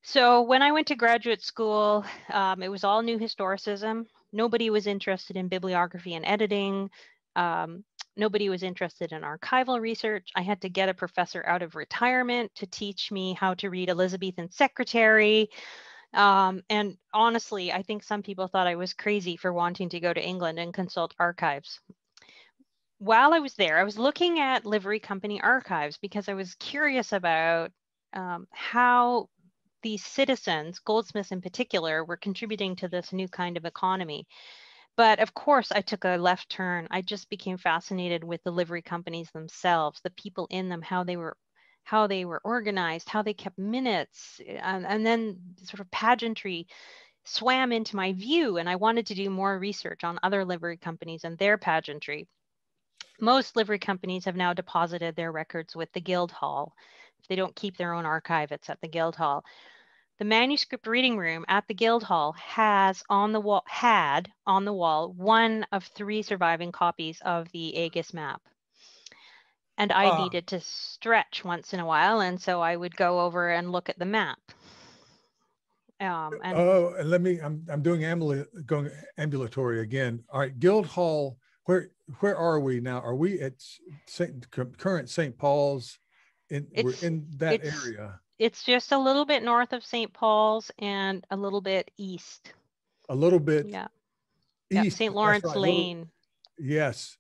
So when I went to graduate school, it was all new historicism. Nobody was interested in bibliography and editing. Um, Nobody was interested in archival research. I had to get a professor out of retirement to teach me how to read Elizabethan secretary. And honestly, I think some people thought I was crazy for wanting to go to England and consult archives. While I was there, I was looking at livery company archives because I was curious about how these citizens, goldsmiths in particular, were contributing to this new kind of economy. But of course, I took a left turn. I just became fascinated with the livery companies themselves, the people in them, how they were organized, how they kept minutes, and then sort of pageantry swam into my view, and I wanted to do more research on other livery companies and their pageantry. Most livery companies have now deposited their records with the Guildhall. If they don't keep their own archive, it's at the Guildhall. The manuscript reading room at the Guildhall had on the wall one of three surviving copies of the Aegis map. And I Ah, needed to stretch once in a while, and so I would go over and look at the map. And oh, and I'm doing going ambulatory again. All right, Guildhall. Where are we now? Are we at current St. Paul's? We're in that it's area. it's just a little bit north of St. Paul's and a little bit east. A little bit Yeah. Yeah. east. St. That's Lawrence right. A little, Lane. yes.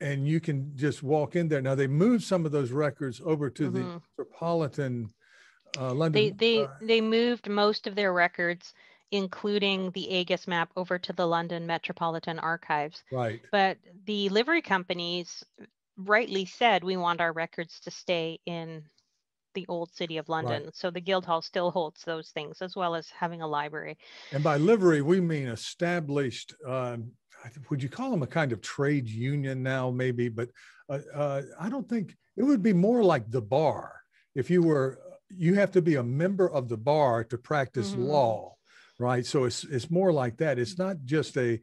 And you can just walk in there. Now they moved some of those records over to the Mm-hmm. Metropolitan They London. they they moved most of their records, including the Aegis map, over to the London Metropolitan Archives. Right. But the livery companies rightly said we want our records to stay in the old city of Right. London. So the Guildhall still holds those things as well as having a library. And by livery, we mean established. Would you call them a kind of trade union now, maybe? But I don't think it would be more like the bar. If you were, you have to be a member of the bar to practice Mm-hmm. law, right? So it's more like that. It's not just a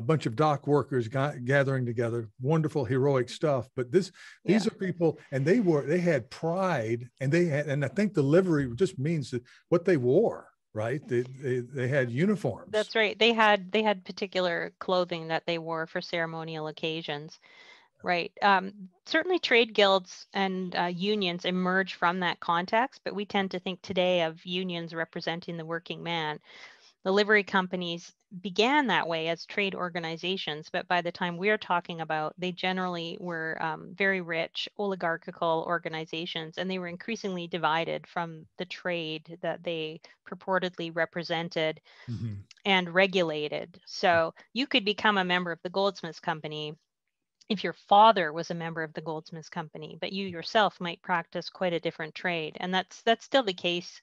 bunch of dock workers gathering together, wonderful heroic stuff. But these are people, and they had pride, and I think the livery just means that what they wore, right? They had uniforms. That's right. They had particular clothing that they wore for ceremonial occasions. Right. Certainly trade guilds and unions emerge from that context, but we tend to think today of unions representing the working man. The livery companies began that way as trade organizations, but by the time we're talking about, they generally were very rich oligarchical organizations, and they were increasingly divided from the trade that they purportedly represented Mm-hmm. and regulated. So you could become a member of the goldsmiths company if your father was a member of the goldsmiths company, but you yourself might practice quite a different trade. And that's still the case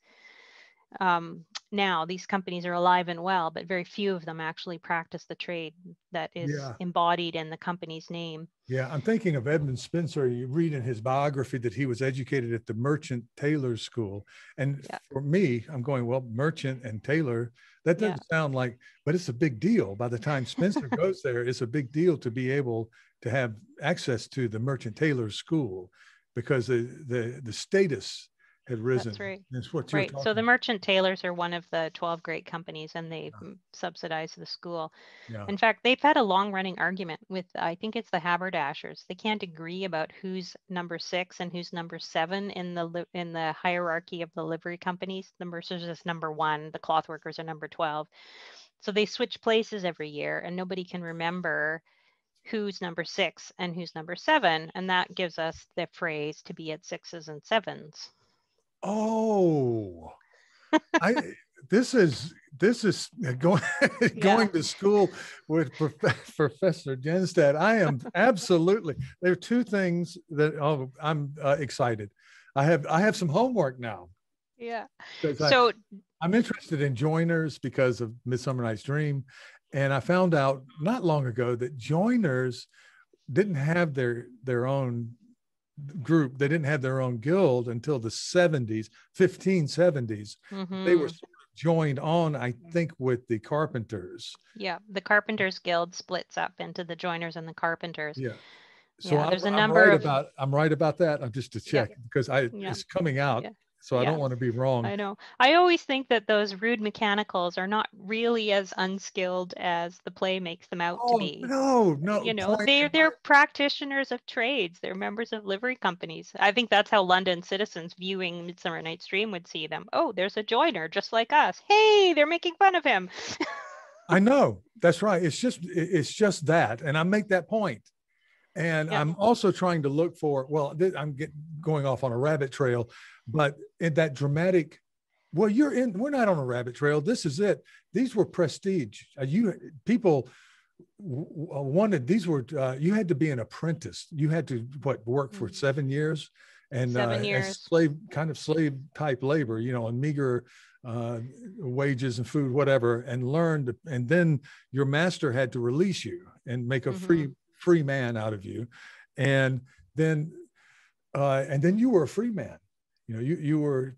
now. These companies are alive and well, but very few of them actually practice the trade that is Yeah. embodied in the company's name. Yeah, I'm thinking of Edmund Spencer. You read in his biography that he was educated at the Merchant Taylor's School. And Yeah. for me, I'm going, well, merchant and tailor, that doesn't sound like, but it's a big deal. By the time Spencer goes there, it's a big deal to be able to have access to the Merchant Taylor's School because the status had risen. That's right. That's what you're Right. talking So the about. merchant tailors are one of the 12 great companies, and they subsidize the school. Yeah. In fact, they've had a long running argument with, I think it's the haberdashers. They can't agree about who's number 6 and who's number 7 in the hierarchy of the livery companies. The mercers is number 1, the cloth workers are number 12. So they switch places every year and nobody can remember who's number 6 and who's number 7. And that gives us the phrase to be at 6s and 7s. Oh, I this is going going to school with Professor Jenstad. I am absolutely. There are two things that I'm excited. I have some homework now. Yeah. So I'm interested in joiners because of Midsummer Night's Dream, and I found out not long ago that joiners didn't have their own group. They didn't have their own guild until the 70s, 1570s. Mm-hmm. They were sort of joined on, I think, with the carpenters. Yeah, the Carpenters Guild splits up into the joiners and the carpenters. Yeah. So yeah, there's a number I'm right about that. I'm just to check because it's coming out. Yeah. So I don't want to be wrong. I know. I always think that those rude mechanicals are not really as unskilled as the play makes them out to be. No. You know, they're practitioners of trades. They're members of livery companies. I think that's how London citizens viewing Midsummer Night's Dream would see them. Oh, there's a joiner just like us. Hey, they're making fun of him. I know. That's right. It's just that. And I make that point. And I'm also trying to look for, I'm going off on a rabbit trail, but in that dramatic, we're not on a rabbit trail. This is it. These were prestige. People wanted, you had to be an apprentice. You had to work for 7 years and 7 years. slave type labor, on meager wages and food, whatever, and learned. And then your master had to release you and make a free man out of you, and then you were a free man. You were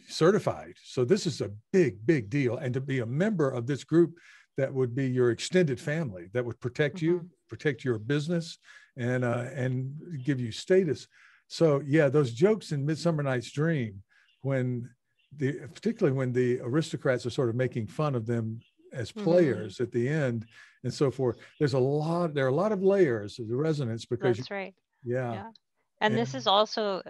certified. So this is a big deal, and to be a member of this group that would be your extended family, that would protect you, protect your business, and give you status. So those jokes in Midsummer Night's Dream, particularly when the aristocrats are sort of making fun of them as players at the end and so forth. There are a lot of layers of the resonance because that's right. Yeah. And this is also,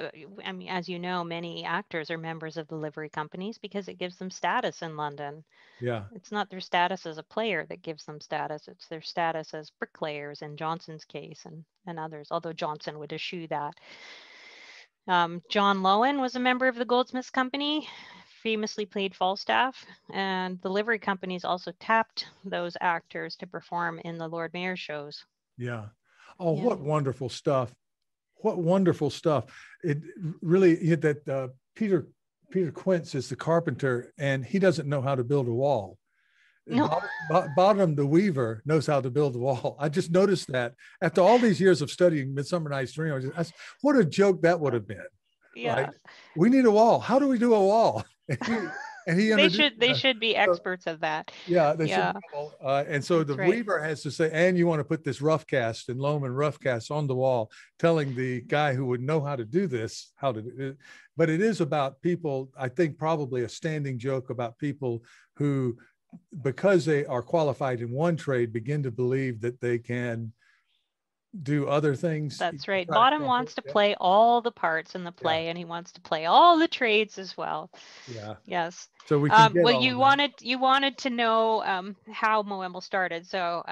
I mean, as you know, many actors are members of the livery companies because it gives them status in London. Yeah. It's not their status as a player that gives them status. It's their status as bricklayers in Johnson's case and others, although Johnson would eschew that. John Lowen was a member of the Goldsmiths Company, famously played Falstaff, and the livery companies also tapped those actors to perform in the Lord Mayor shows. Yeah. Oh, what wonderful stuff. What wonderful stuff. It really hit that Peter Quince is the carpenter, and he doesn't know how to build a wall. No. Bottom the weaver knows how to build a wall. I just noticed that after all these years of studying Midsummer Night's Dream, what a joke that would have been. Yeah. Right? We need a wall. How do we do a wall? And he they should be experts of that. Yeah, they should. And so the weaver has to say, and you want to put this rough cast and loam and rough cast on the wall, telling the guy who would know how to do this how to do it. But it is about people. I think probably a standing joke about people who, because they are qualified in one trade, begin to believe that they can do other things. That's right. Bottom wants to play all the parts in the play, and he wants to play all the trades as well. Yeah. Yes. So we can get you wanted to know how MoEML started. So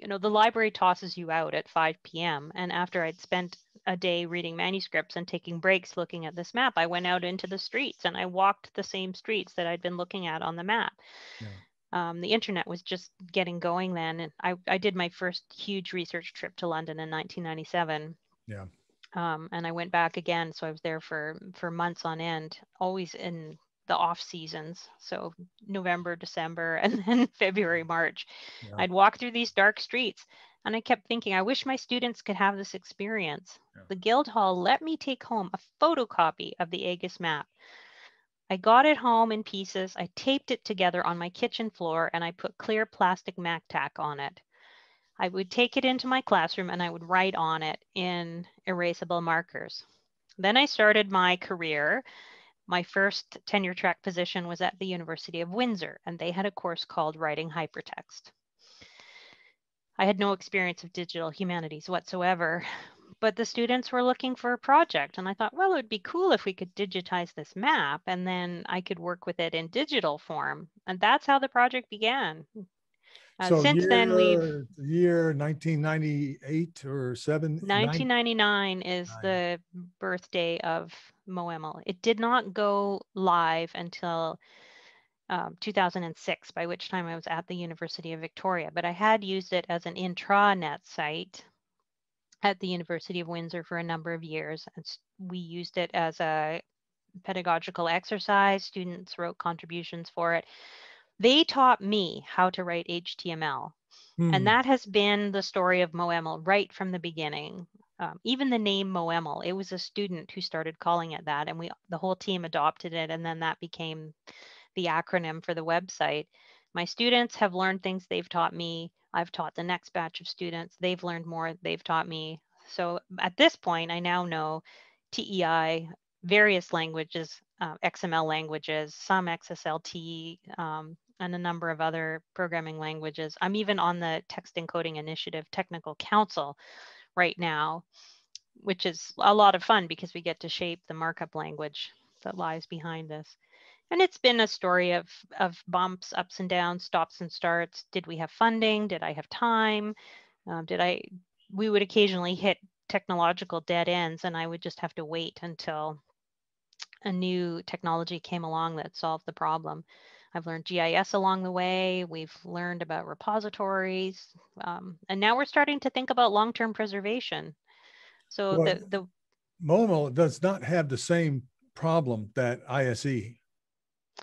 the library tosses you out at 5 p.m. and after I'd spent a day reading manuscripts and taking breaks looking at this map, I went out into the streets and I walked the same streets that I'd been looking at on the map. Yeah. The internet was just getting going then. And I did my first huge research trip to London in 1997. Yeah. And I went back again. So I was there for months on end, always in the off seasons. So November, December, and then February, March. Yeah. I'd walk through these dark streets and I kept thinking, I wish my students could have this experience. Yeah. The Guildhall let me take home a photocopy of the Agus map. I got it home in pieces. I taped it together on my kitchen floor and I put clear plastic Mac tack on it. I would take it into my classroom and I would write on it in erasable markers. Then I started my career. My first tenure track position was at the University of Windsor, and they had a course called Writing Hypertext. I had no experience of digital humanities whatsoever, but the students were looking for a project, and I thought, well, it would be cool if we could digitize this map, and then I could work with it in digital form. And that's how the project began. So Since then, we've year 1998 or 1999 is the birthday of MoEML. It did not go live until 2006, by which time I was at the University of Victoria, but I had used it as an intranet site at the University of Windsor for a number of years. And we used it as a pedagogical exercise. Students wrote contributions for it. They taught me how to write HTML. And that has been the story of MoEML right from the beginning. Even the name MoEML, it was a student who started calling it that, and the whole team adopted it, and then that became the acronym for the website. My students have learned things they've taught me. I've taught the next batch of students. They've learned more. They've taught me. So at this point, I now know TEI, various languages, XML languages, some XSLT, and a number of other programming languages. I'm even on the Text Encoding Initiative Technical Council right now, which is a lot of fun because we get to shape the markup language that lies behind this. And it's been a story of bumps, ups and downs, stops and starts. Did we have funding? Did I have time? We would occasionally hit technological dead ends, and I would just have to wait until a new technology came along that solved the problem. I've learned GIS along the way. We've learned about repositories. And now we're starting to think about long-term preservation. So the MoEML does not have the same problem that ISE.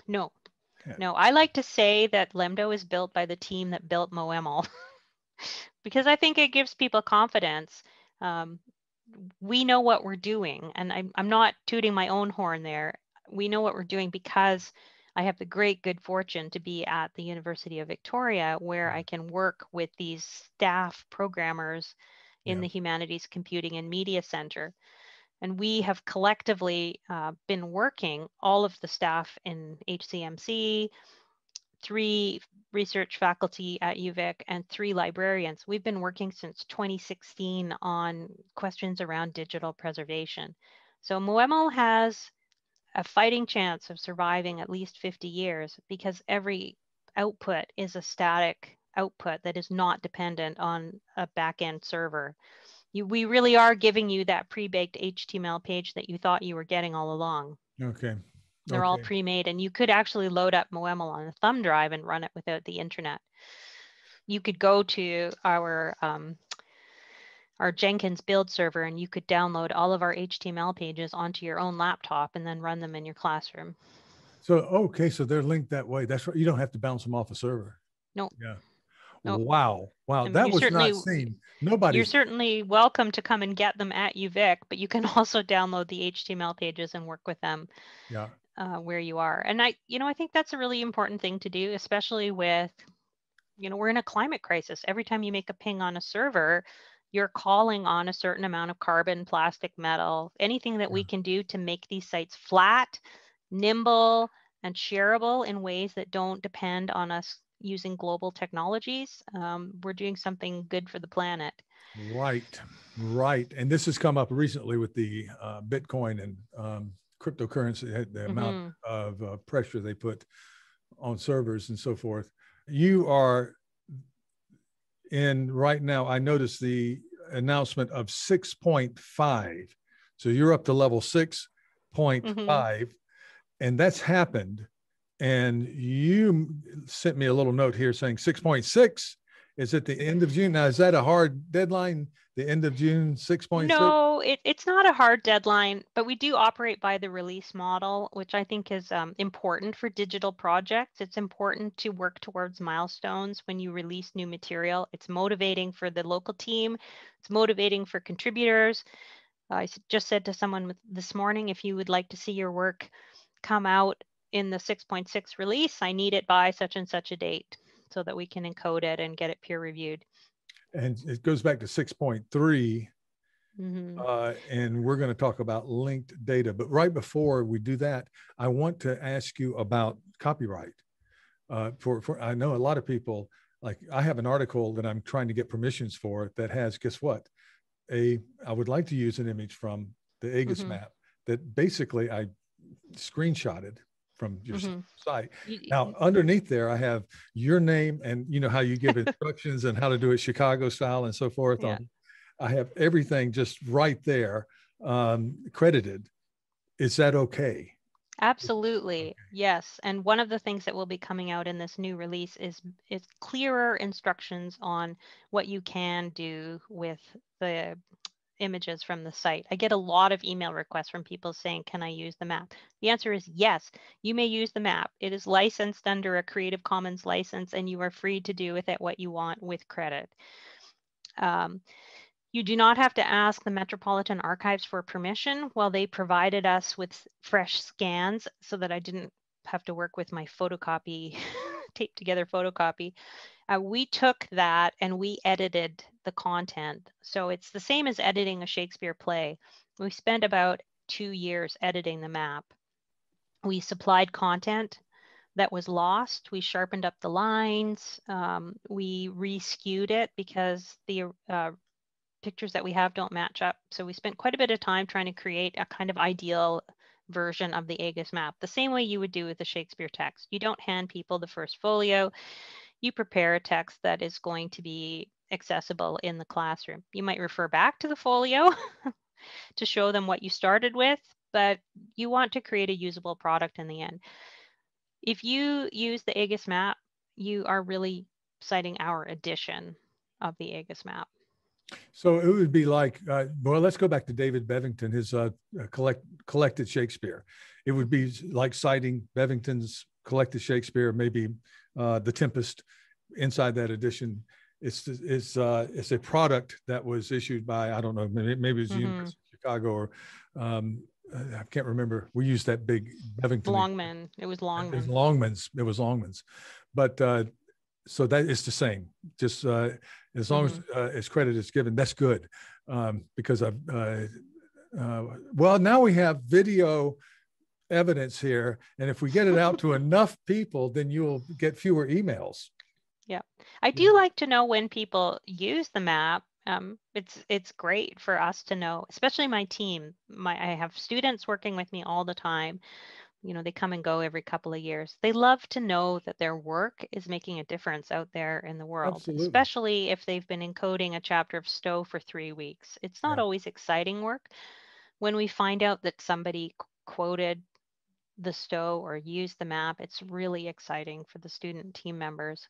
No, no. I like to say that LEMDO is built by the team that built MoEML because I think it gives people confidence. We know what we're doing, and I'm not tooting my own horn there. We know what we're doing because I have the great good fortune to be at the University of Victoria, where I can work with these staff programmers in the Humanities Computing and Media Center. And we have collectively been working, all of the staff in HCMC, 3 research faculty at UVic, and 3 librarians. We've been working since 2016 on questions around digital preservation. So MoEML has a fighting chance of surviving at least 50 years because every output is a static output that is not dependent on a back-end server. We really are giving you that pre-baked HTML page that you thought you were getting all along. Okay. They're all pre-made, and you could actually load up MoEML on a thumb drive and run it without the internet. You could go to our Jenkins build server, and you could download all of our HTML pages onto your own laptop and then run them in your classroom. So, okay, so they're linked that way. That's right. You don't have to bounce them off a server. Nope. Yeah. Nope. Wow. Wow. I mean, that was not seen. You're certainly welcome to come and get them at UVic, but you can also download the HTML pages and work with them where you are. And I think that's a really important thing to do, especially with, we're in a climate crisis. Every time you make a ping on a server, you're calling on a certain amount of carbon, plastic, metal, anything that we can do to make these sites flat, nimble, and shareable in ways that don't depend on us using global technologies. We're doing something good for the planet. Right. And this has come up recently with the Bitcoin and cryptocurrency, the amount of pressure they put on servers and so forth. You are in right now, I noticed the announcement of 6.5. So you're up to level 6.5, and that's happened. And you sent me a little note here saying 6.6 is at the end of June. Now, is that a hard deadline? The end of June, 6.6? No, it's not a hard deadline, but we do operate by the release model, which I think is important for digital projects. It's important to work towards milestones when you release new material. It's motivating for the local team. It's motivating for contributors. I just said to someone this morning, if you would like to see your work come out in the 6.6 release, I need it by such and such a date so that we can encode it and get it peer reviewed. And it goes back to 6.3. And we're going to talk about linked data. But right before we do that, I want to ask you about copyright. For I know a lot of people, like I have an article that I'm trying to get permissions for that has, guess what? I would like to use an image from the Aegis map that basically I screenshotted from your site. Now, underneath there, I have your name and you know how you give instructions and how to do it Chicago style and so forth. Yeah. I have everything just right there credited. Is that okay? Absolutely. Okay. Yes. And one of the things that will be coming out in this new release is clearer instructions on what you can do with the images from the site. I get a lot of email requests from people saying, can I use the map? The answer is yes, you may use the map. It is licensed under a Creative Commons license, and you are free to do with it what you want with credit. You do not have to ask the Metropolitan Archives for permission. Well, they provided us with fresh scans so that I didn't have to work with my photocopy, taped together photocopy. We took that and we edited the content. So it's the same as editing a Shakespeare play. We spent about 2 years editing the map. We supplied content that was lost. We sharpened up the lines. We re-skewed it because the pictures that we have don't match up. So we spent quite a bit of time trying to create a kind of ideal version of the Aegis map, the same way you would do with the Shakespeare text. You don't hand people the first folio. You prepare a text that is going to be accessible in the classroom. You might refer back to the folio to show them what you started with, but you want to create a usable product in the end. If you use the Aegis map, you are really citing our edition of the Aegis map. So it would be like, well, let's go back to David Bevington, his collected Shakespeare. It would be like citing Bevington's collected Shakespeare, maybe The Tempest inside that edition. It's a product that was issued by, I don't know, maybe it was the University of Chicago or I can't remember. We used that big Bevington. Longman. It was Longman. It was Longman's. But so that is the same. Just as long as credit is given, that's good. Because well, now we have video evidence here, and if we get it out to enough people, then you'll get fewer emails. Yeah, I do like to know when people use the map. It's great for us to know, especially my team. I have students working with me all the time. You know, they come and go every couple of years. They love to know that their work is making a difference out there in the world, Absolutely. Especially if they've been encoding a chapter of Stow for 3 weeks. It's not always exciting work. When we find out that somebody quoted the Stow or used the map, it's really exciting for the student team members.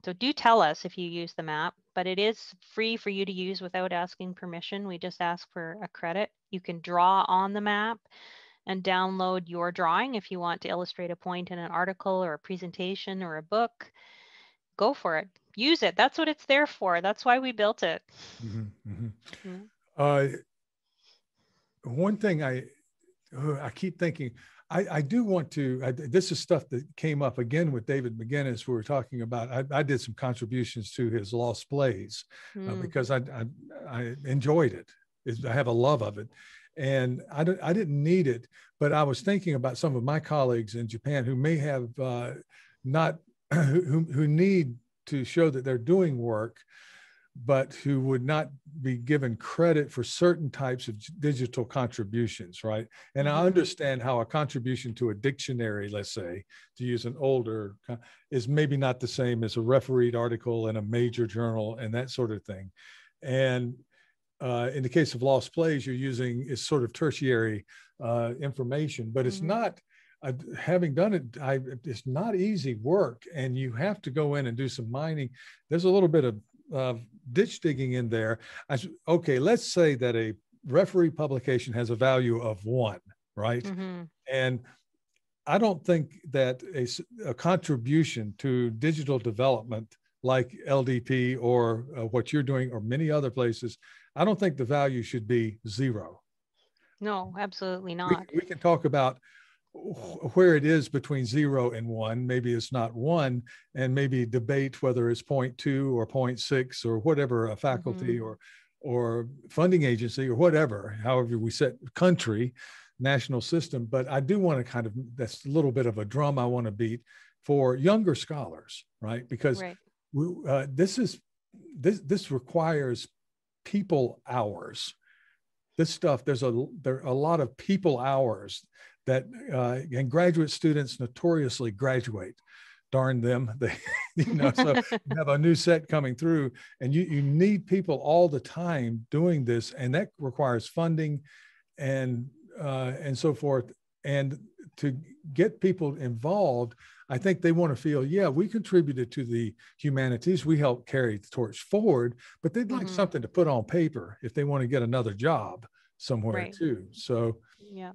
So do tell us if you use the map, but it is free for you to use without asking permission. We just ask for a credit. You can draw on the map and download your drawing if you want to illustrate a point in an article or a presentation or a book. Go for it. Use it. That's what it's there for. That's why we built it. One thing I keep thinking, I do want to, this is stuff that came up again with David McGinnis. We were talking about, I did some contributions to his Lost Plays because I enjoyed it. I have a love of it. And I didn't need it, but I was thinking about some of my colleagues in Japan who may have not, who need to show that they're doing work, but who would not be given credit for certain types of digital contributions, right? And I understand how a contribution to a dictionary, let's say, to use an older, is maybe not the same as a refereed article in a major journal and that sort of thing. And in the case of Lost Plays, you're using is sort of tertiary information, but it's not, having done it, it's not easy work, and you have to go in and do some mining. There's a little bit of ditch digging in there. Okay, let's say that a referee publication has a value of 1, right? And I don't think that a contribution to digital development like LDP or what you're doing or many other places, I don't think the value should be 0. No, absolutely not. We can talk about where it is between 0 and 1. Maybe it's not 1, and maybe debate whether it's 0.2 or 0.6 or whatever, a faculty or funding agency or whatever, however we set country, national system. But I do want to kind of, that's a little bit of a drum I want to beat for younger scholars, right? Because this requires people hours. This stuff, there are a lot of people hours that, and graduate students notoriously graduate. Darn them. They, so you have a new set coming through, and you need people all the time doing this, and that requires funding and so forth. And to get people involved, I think they want to feel, yeah, we contributed to the humanities, we helped carry the torch forward, but they'd like something to put on paper if they want to get another job somewhere too. So yeah,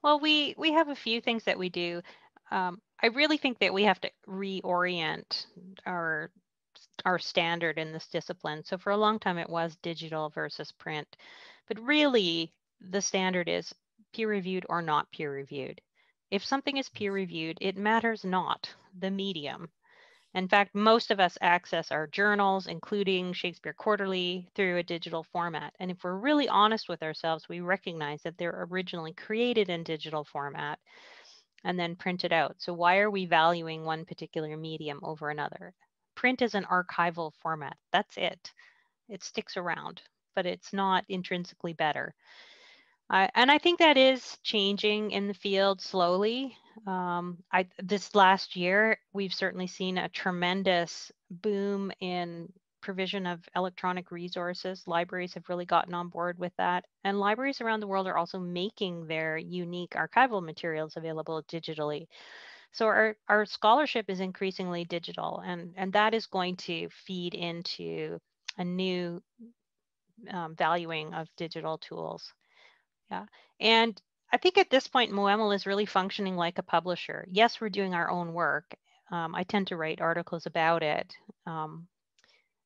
well, we have a few things that we do. I really think that we have to reorient our standard in this discipline. So for a long time it was digital versus print, but really the standard is peer reviewed or not peer reviewed. If something is peer reviewed, it matters not the medium. In fact, most of us access our journals, including Shakespeare Quarterly, through a digital format. And if we're really honest with ourselves, we recognize that they're originally created in digital format and then printed out. So why are we valuing one particular medium over another? Print is an archival format. That's it. It sticks around, but it's not intrinsically better. And I think that is changing in the field slowly. This last year, we've certainly seen a tremendous boom in provision of electronic resources. Libraries have really gotten on board with that. And libraries around the world are also making their unique archival materials available digitally. So our scholarship is increasingly digital, and that is going to feed into a new valuing of digital tools. Yeah. And I think at this point, MoEML is really functioning like a publisher. Yes, we're doing our own work. I tend to write articles about it.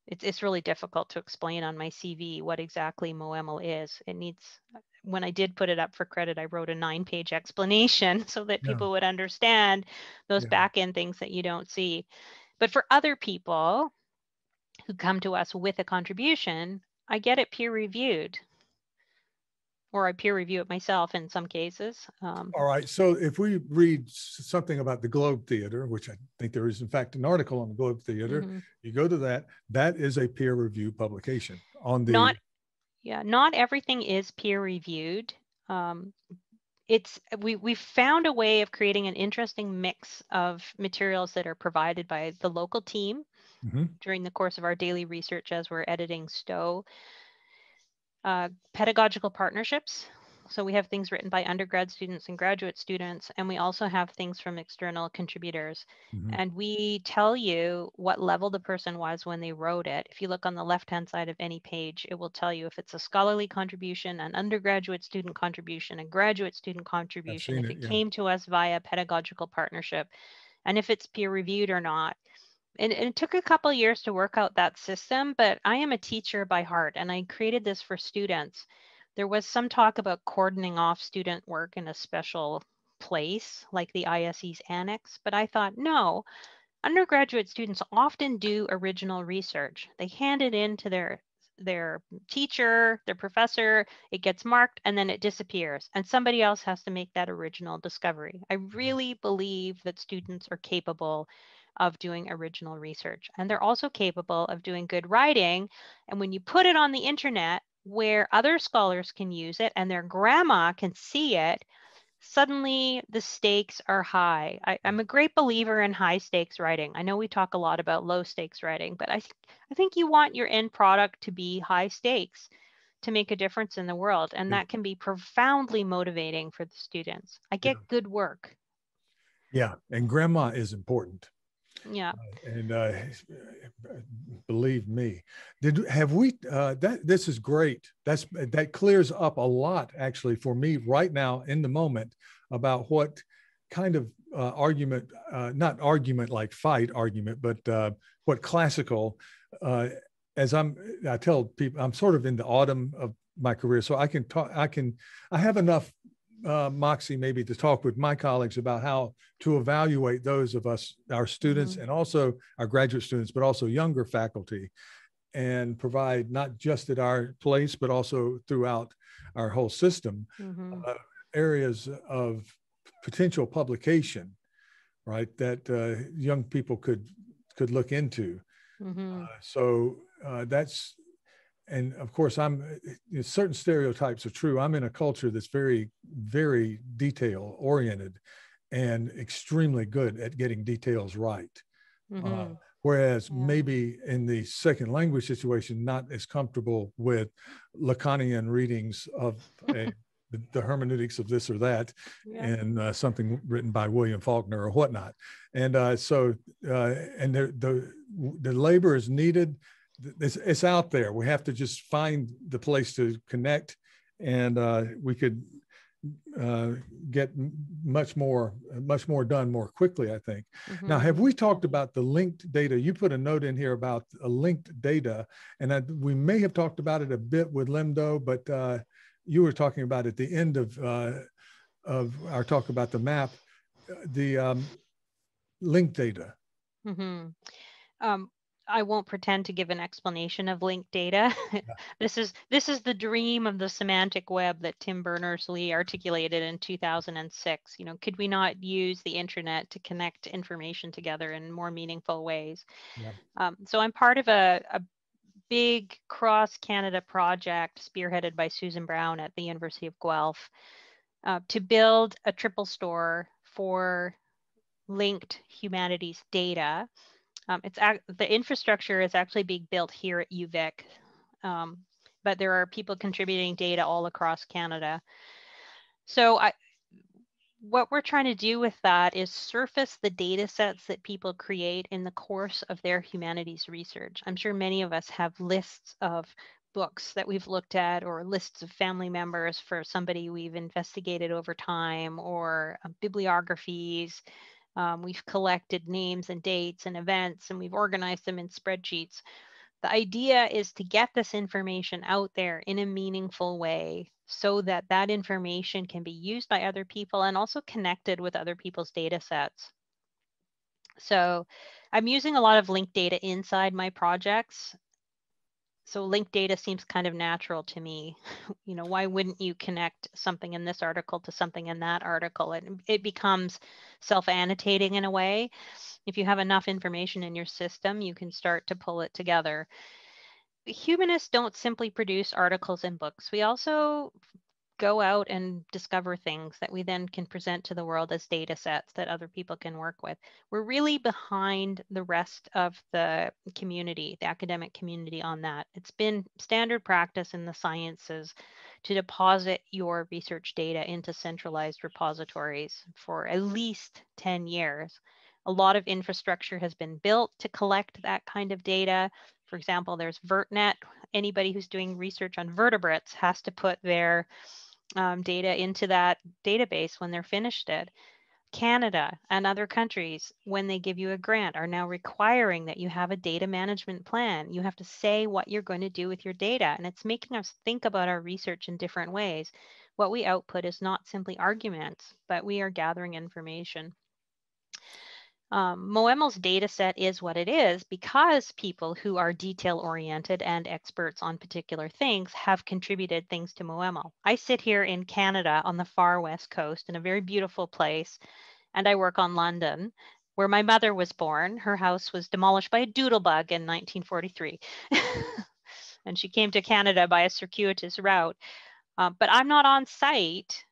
It's really difficult to explain on my CV what exactly MoEML is. It needs, when I did put it up for credit, I wrote a 9-page explanation so that people would understand those back-end things that you don't see. But for other people who come to us with a contribution, I get it peer reviewed, or I peer review it myself in some cases. All right. So if we read something about the Globe Theater, which I think there is in fact an article on the Globe Theater, you go to that is a peer review publication on the. Not everything is peer reviewed. We've found a way of creating an interesting mix of materials that are provided by the local team during the course of our daily research as we're editing Stow. Pedagogical partnerships. So we have things written by undergrad students and graduate students, and we also have things from external contributors. And we tell you what level the person was when they wrote it. If you look on the left-hand side of any page, it will tell you if it's a scholarly contribution, an undergraduate student contribution, a graduate student contribution, if it came to us via pedagogical partnership, and if it's peer-reviewed or not. And it took a couple of years to work out that system, but I am a teacher by heart, and I created this for students. There was some talk about cordoning off student work in a special place, like the ISE's annex, but I thought, no, undergraduate students often do original research. They hand it in to their teacher, their professor, it gets marked, and then it disappears. And somebody else has to make that original discovery. I really believe that students are capable of doing original research. And they're also capable of doing good writing. And when you put it on the internet where other scholars can use it and their grandma can see it, suddenly the stakes are high. I'm a great believer in high stakes writing. I know we talk a lot about low stakes writing, but I think you want your end product to be high stakes to make a difference in the world. And that can be profoundly motivating for the students. I get good work. Yeah, and grandma is important. Yeah. And believe me, have we this is great. That clears up a lot actually for me right now in the moment about what kind of argument, not argument like fight argument, but what classical, as I tell people, I'm sort of in the autumn of my career, so I can talk, I have enough moxie maybe to talk with my colleagues about how to evaluate those of us, our students, and also our graduate students, but also younger faculty, and provide not just at our place, but also throughout our whole system, areas of potential publication, right, that young people could look into. So that's, and of course, certain stereotypes are true. I'm in a culture that's very, very detail oriented and extremely good at getting details right. Mm-hmm. Whereas maybe in the second language situation, not as comfortable with Lacanian readings of the hermeneutics of this or that, and something written by William Faulkner or whatnot. And and the labor is needed. It's out there. We have to just find the place to connect, and we could get much more done more quickly, I think. Mm-hmm. Now, have we talked about the linked data? You put a note in here about a linked data, and we may have talked about it a bit with LEMDO, but you were talking about at the end of our talk about the map, the linked data. Mm-hmm. I won't pretend to give an explanation of linked data. Yeah. This is the dream of the semantic web that Tim Berners-Lee articulated in 2006. You know, could we not use the internet to connect information together in more meaningful ways? Yeah. So I'm part of a big cross-Canada project spearheaded by Susan Brown at the University of Guelph to build a triple store for linked humanities data. The infrastructure is actually being built here at UVic, but there are people contributing data all across Canada. So what we're trying to do with that is surface the data sets that people create in the course of their humanities research. I'm sure many of us have lists of books that we've looked at, or lists of family members for somebody we've investigated over time, or bibliographies. We've collected names and dates and events, and we've organized them in spreadsheets. The idea is to get this information out there in a meaningful way so that that information can be used by other people and also connected with other people's data sets. So I'm using a lot of linked data inside my projects. So linked data seems kind of natural to me. You know, why wouldn't you connect something in this article to something in that article? And it becomes self-annotating in a way. If you have enough information in your system, you can start to pull it together. Humanists don't simply produce articles and books. We also go out and discover things that we then can present to the world as data sets that other people can work with. We're really behind the rest of the community, the academic community, on that. It's been standard practice in the sciences to deposit your research data into centralized repositories for at least 10 years. A lot of infrastructure has been built to collect that kind of data. For example, there's VertNet. Anybody who's doing research on vertebrates has to put their data into that database when they're finished it. Canada and other countries, when they give you a grant, are now requiring that you have a data management plan. You have to say what you're going to do with your data, and it's making us think about our research in different ways. What we output is not simply arguments, but we are gathering information. MoEML's data set is what it is because people who are detail-oriented and experts on particular things have contributed things to MoEML. I sit here in Canada on the far west coast in a very beautiful place, and I work on London, where my mother was born. Her house was demolished by a doodlebug in 1943, and she came to Canada by a circuitous route. But I'm not on site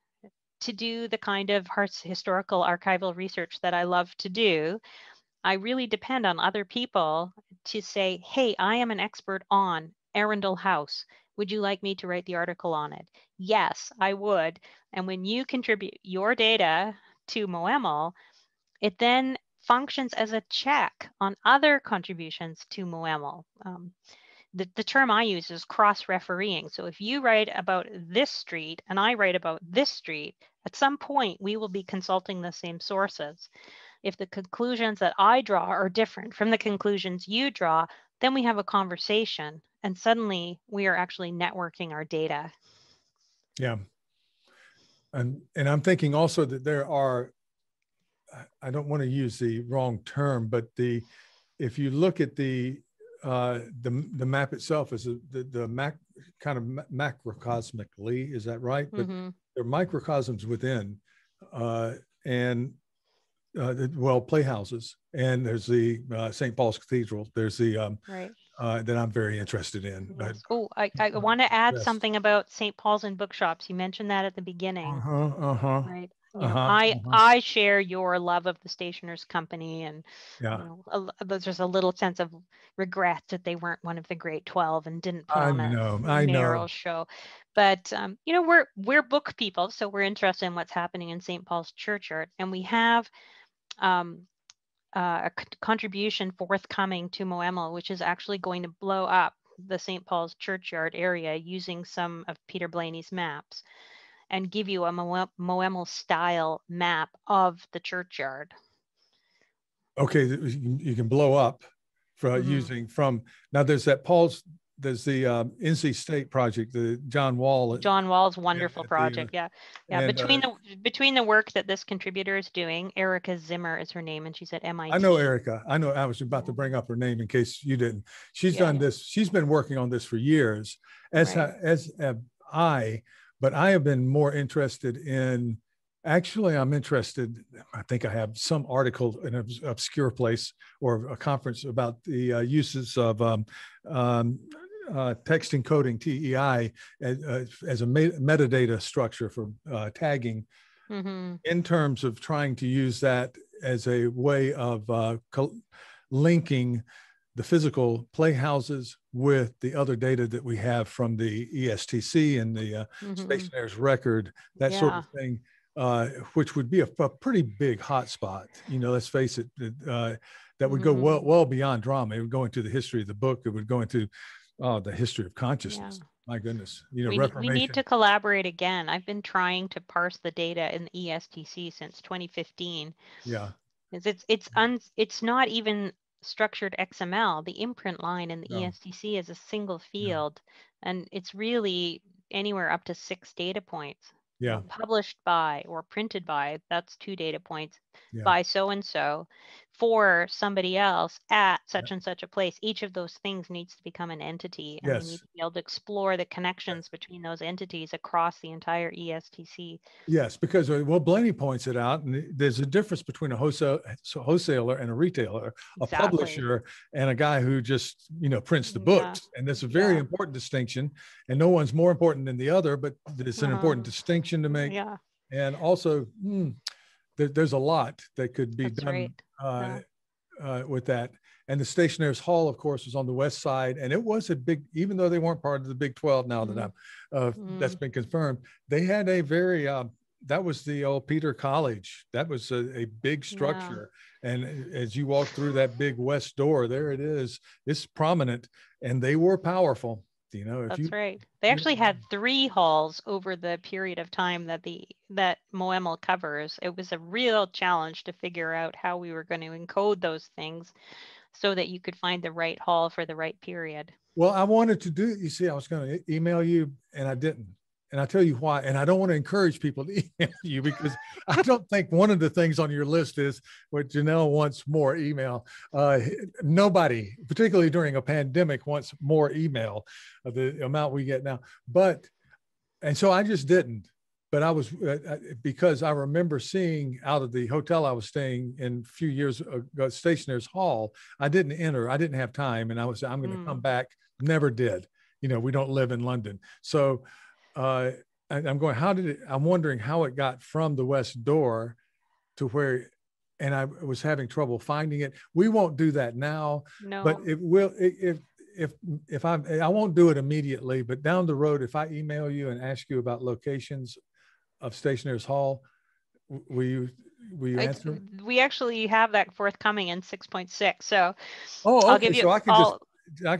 to do the kind of historical archival research that I love to do. I really depend on other people to say, hey, I am an expert on Arundel House. Would you like me to write the article on it? Yes, I would. And when you contribute your data to MoEML, it then functions as a check on other contributions to MoEML. The term I use is cross-refereeing. So if you write about this street and I write about this street, at some point we will be consulting the same sources. If the conclusions that I draw are different from the conclusions you draw, then we have a conversation, and suddenly we are actually networking our data. Yeah. And I'm thinking also that there are, I don't want to use the wrong term, but if you look at the map itself is kind of macrocosmically, is that right? But there are microcosms within, well, playhouses, and there's the St. Paul's Cathedral. There's the that I'm very interested in. Yes. Oh, I want to add something about St. Paul's and bookshops. You mentioned that at the beginning. Right. You know, I share your love of the Stationers Company, and Yeah. you know, there's just a little sense of regret that they weren't one of the great 12 and didn't put on a Mayoral show. But you know, we're book people, so we're interested in what's happening in St. Paul's churchyard, and we have a contribution forthcoming to MoEML, which is actually going to blow up the St. Paul's churchyard area using some of Peter Blaney's maps, and give you a MoEML style map of the churchyard. Okay, you can blow up for using from, now there's that there's the NC State project, the John Wall's wonderful project. Yeah. Between the work that this contributor is doing, Erica Zimmer is her name, and she's at MIT. I know Erica. I was about to bring up her name in case you didn't. She's done this. She's been working on this for years, as have I. But I have been more interested in. Actually, I'm interested. I think I have some article in an obscure place or a conference about the uses of text encoding, TEI, as a metadata structure for tagging, in terms of trying to use that as a way of linking the physical playhouses with the other data that we have from the ESTC and the stationer's record, that sort of thing. Which would be a pretty big hotspot. You know, let's face it, that would go well beyond drama. It would go into the history of the book. It would go into the history of consciousness. My goodness, you know, we need to collaborate again. I've been trying to parse the data in the ESTC since 2015. Yeah, it's not even structured XML. The imprint line in the ESTC is a single field, and it's really anywhere up to 6 data points. Yeah. Published by or printed by, that's 2 data points, by so-and-so for somebody else at such and such a place. Each of those things needs to become an entity, and we need to be able to explore the connections between those entities across the entire ESTC. Yes, because Blaney points it out, and there's a difference between a wholesaler and a retailer, a publisher and a guy who just, you know, prints the books. And that's a very important distinction, and no one's more important than the other, but it's an important distinction to make. And also, there's a lot that could be done with that. And the Stationers Hall, of course, was on the west side, and it was a big, even though they weren't part of the Big 12 now that that's been confirmed, they had a very, that was the old Peter College. That was a big structure. And as you walk through that big west door, there it is. It's prominent, and they were powerful. You know, that's right. They actually had 3 halls over the period of time that MoEML covers. It was a real challenge to figure out how we were going to encode those things so that you could find the right hall for the right period. Well, I wanted to do, you see, I was going to email you and I didn't. And I'll tell you why. And I don't want to encourage people to email you, because I don't think one of the things on your list is what Janelle wants more email. Nobody, particularly during a pandemic, wants more email, the amount we get now. And so I just didn't. But I was, because I remember seeing out of the hotel I was staying in a few years ago, Stationers Hall, I didn't enter. I didn't have time. And I'm going to come back. Never did. You know, we don't live in London. So I'm going, I'm wondering how it got from the west door to where, and I was having trouble finding it. We won't do that now, but it will, if I won't do it immediately, but down the road, if I email you and ask you about locations of Stationers Hall, will you answer? We actually have that forthcoming in 6.6. So I'll give you, so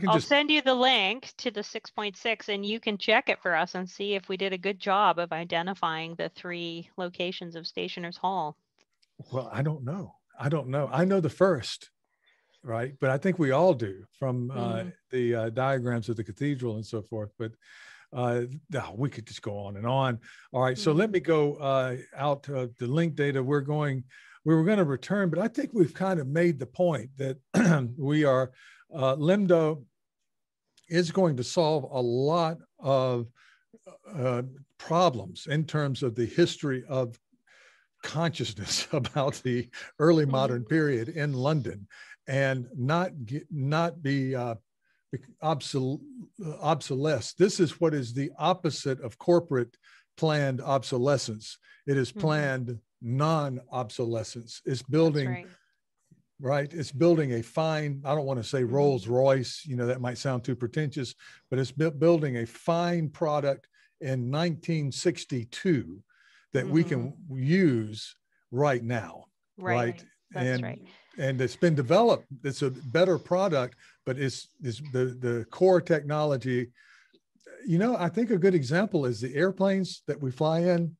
I'll send you the link to the 6.6, and you can check it for us and see if we did a good job of identifying the 3 locations of Stationers Hall. Well, I don't know. I know the first, right? But I think we all do from the diagrams of the cathedral and so forth. But we could just go on and on. All right. So let me go out to the link data. We were going to return, but I think we've kind of made the point that we are, LEMDO is going to solve a lot of problems in terms of the history of consciousness about the early modern period in London, and not be obsolesce. This is what is the opposite of corporate planned obsolescence. It is planned non-obsolescence. It's building, right? It's building a fine, I don't want to say Rolls Royce, you know, that might sound too pretentious, but it's building a fine product in 1962 that we can use right now, right? That's right. And it's been developed. It's a better product, but it's the core technology. You know, I think a good example is the airplanes that we fly in.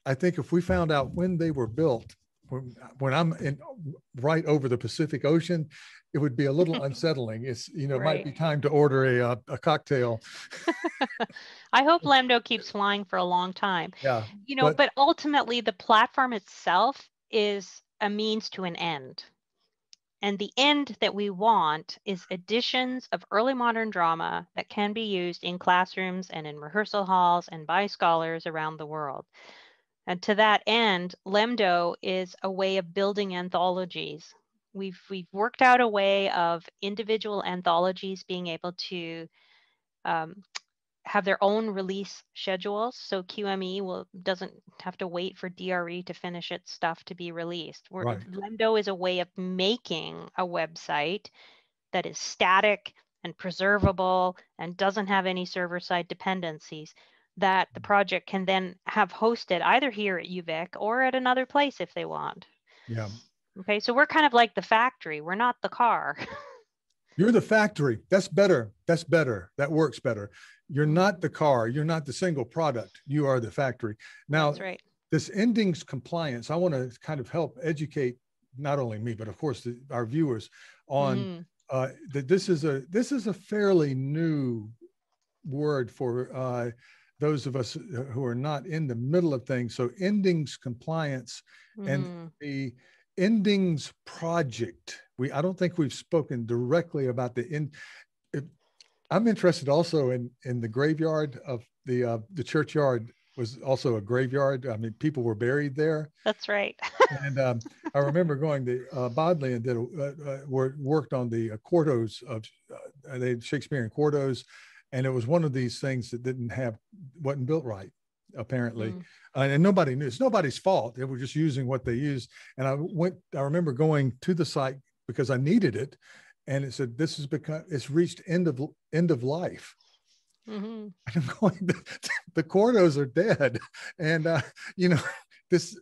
I think if we found out when they were built, when I'm in right over the Pacific Ocean, it would be a little unsettling. It's, you know, it might be time to order a cocktail. I hope LEMDO keeps flying for a long time. Yeah. You know, but ultimately the platform itself is a means to an end. And the end that we want is editions of early modern drama that can be used in classrooms and in rehearsal halls and by scholars around the world. And to that end, LEMDO is a way of building anthologies. We've worked out a way of individual anthologies being able to have their own release schedules. So QME doesn't have to wait for DRE to finish its stuff to be released. LEMDO is a way of making a website that is static and preservable and doesn't have any server-side dependencies that the project can then have hosted either here at UVic or at another place if they want. Yeah. Okay, so we're kind of like the factory. We're not the car. You're the factory. That's better. That's better. That works better. You're not the car. You're not the single product. You are the factory. Now, that's right. This endings compliance, I want to kind of help educate not only me, but of course our viewers on that this is a fairly new word for those of us who are not in the middle of things. So endings compliance and the endings project. I don't think we've spoken directly about the end. I'm interested also in the graveyard of the churchyard was also a graveyard. I mean, people were buried there. That's right. And I remember going to Bodley and worked on the quartos of the Shakespearean quartos, and it was one of these things that wasn't built right, apparently, and nobody knew. It's nobody's fault. They were just using what they used. And I remember going to the site because I needed it, and it said it's reached end of life. And I'm going, the quartos are dead, and you know this.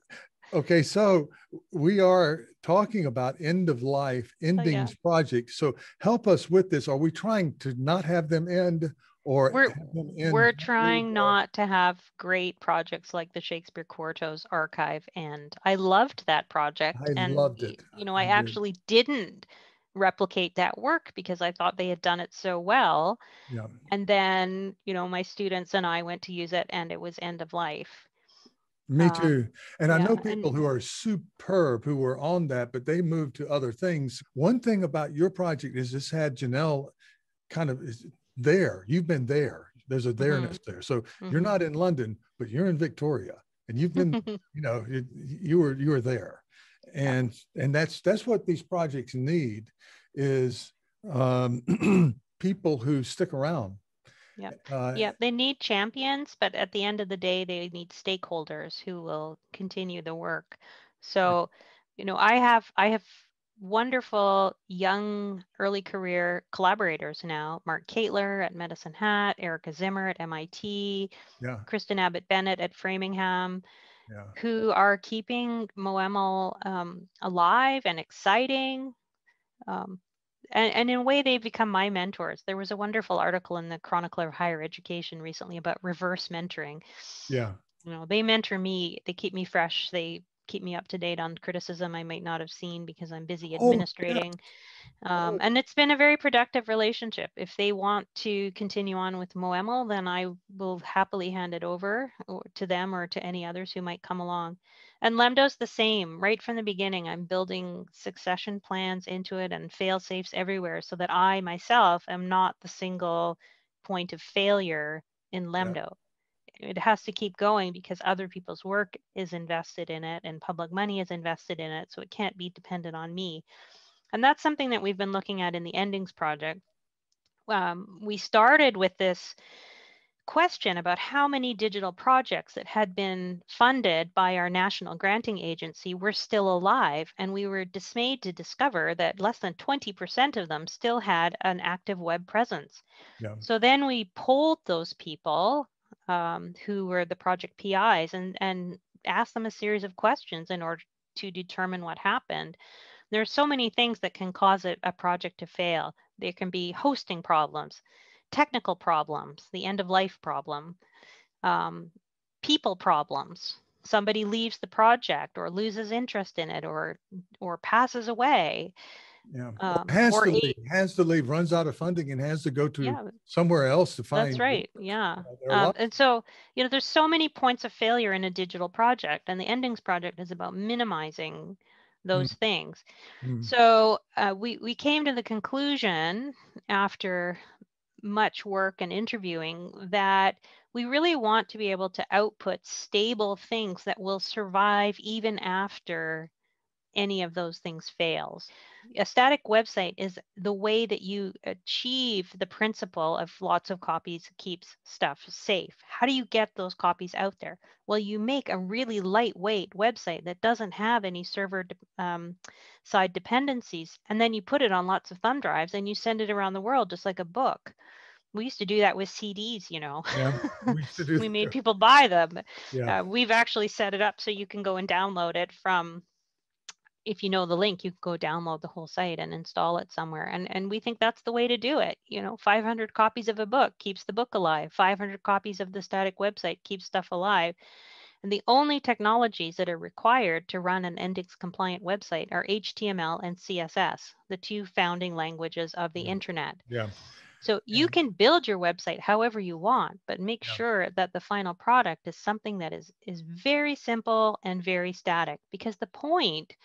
Okay, so we are talking about end of life endings projects. So help us with this. Are we trying to not have them end, or we're trying not to have great projects like the Shakespeare Quartos archive end? I loved that project. I loved it. You know, I actually didn't replicate that work because I thought they had done it so well. Yeah. And then, you know, my students and I went to use it and it was end of life. Me too. And I know people who are superb who were on that, but they moved to other things. One thing about your project is this had Janelle kind of is there. You've been there. There's a there-ness there. So you're not in London, but you're in Victoria, and you've been, you know, you were there. And that's what these projects need is people who stick around. Yeah, they need champions, but at the end of the day, they need stakeholders who will continue the work. So, you know, I have wonderful young early career collaborators now. Mark Caitler at Medicine Hat, Erica Zimmer at MIT, Kristen Abbott Bennett at Framingham, who are keeping MoEML alive and exciting. And in a way, they've become my mentors. There was a wonderful article in the Chronicler of Higher Education recently about reverse mentoring. Yeah. You know, they mentor me. They keep me fresh. They keep me up to date on criticism I might not have seen because I'm busy administrating. And it's been a very productive relationship. If they want to continue on with MoEML, then I will happily hand it over to them or to any others who might come along. And LEMDO's the same. Right from the beginning, I'm building succession plans into it and fail safes everywhere so that I myself am not the single point of failure in LEMDO. It has to keep going because other people's work is invested in it and public money is invested in it. So it can't be dependent on me. And that's something that we've been looking at in the Endings project. we started with this question about how many digital projects that had been funded by our national granting agency were still alive. And we were dismayed to discover that less than 20% of them still had an active web presence. Yeah. So then we polled those people who were the project PIs and asked them a series of questions in order to determine what happened. There are so many things that can cause a project to fail. There can be hosting problems, technical problems, the end of life problem, people problems. Somebody leaves the project or loses interest in it or passes away. Yeah. Has to leave, runs out of funding and has to go to somewhere else to find. That's right. Work. Yeah. And so, there's so many points of failure in a digital project, and the Endings project is about minimizing those things. So we came to the conclusion after much work and interviewing that we really want to be able to output stable things that will survive even after any of those things fails. A static website is the way that you achieve the principle of lots of copies keeps stuff safe. How do you get those copies out there? Well, you make a really lightweight website that doesn't have any server side dependencies, and then you put it on lots of thumb drives and you send it around the world just like a book. We used to do that with CDs, Yeah, we used to do we made people buy them. Yeah. We've actually set it up so you can go and download it from, if you know the link, you can go download the whole site and install it somewhere. And we think that's the way to do it. 500 copies of a book keeps the book alive. 500 copies of the static website keeps stuff alive. And the only technologies that are required to run an Endings compliant website are HTML and CSS, the two founding languages of the internet. Yeah. So you can build your website however you want, but make sure that the final product is something that is very simple and very static, because the point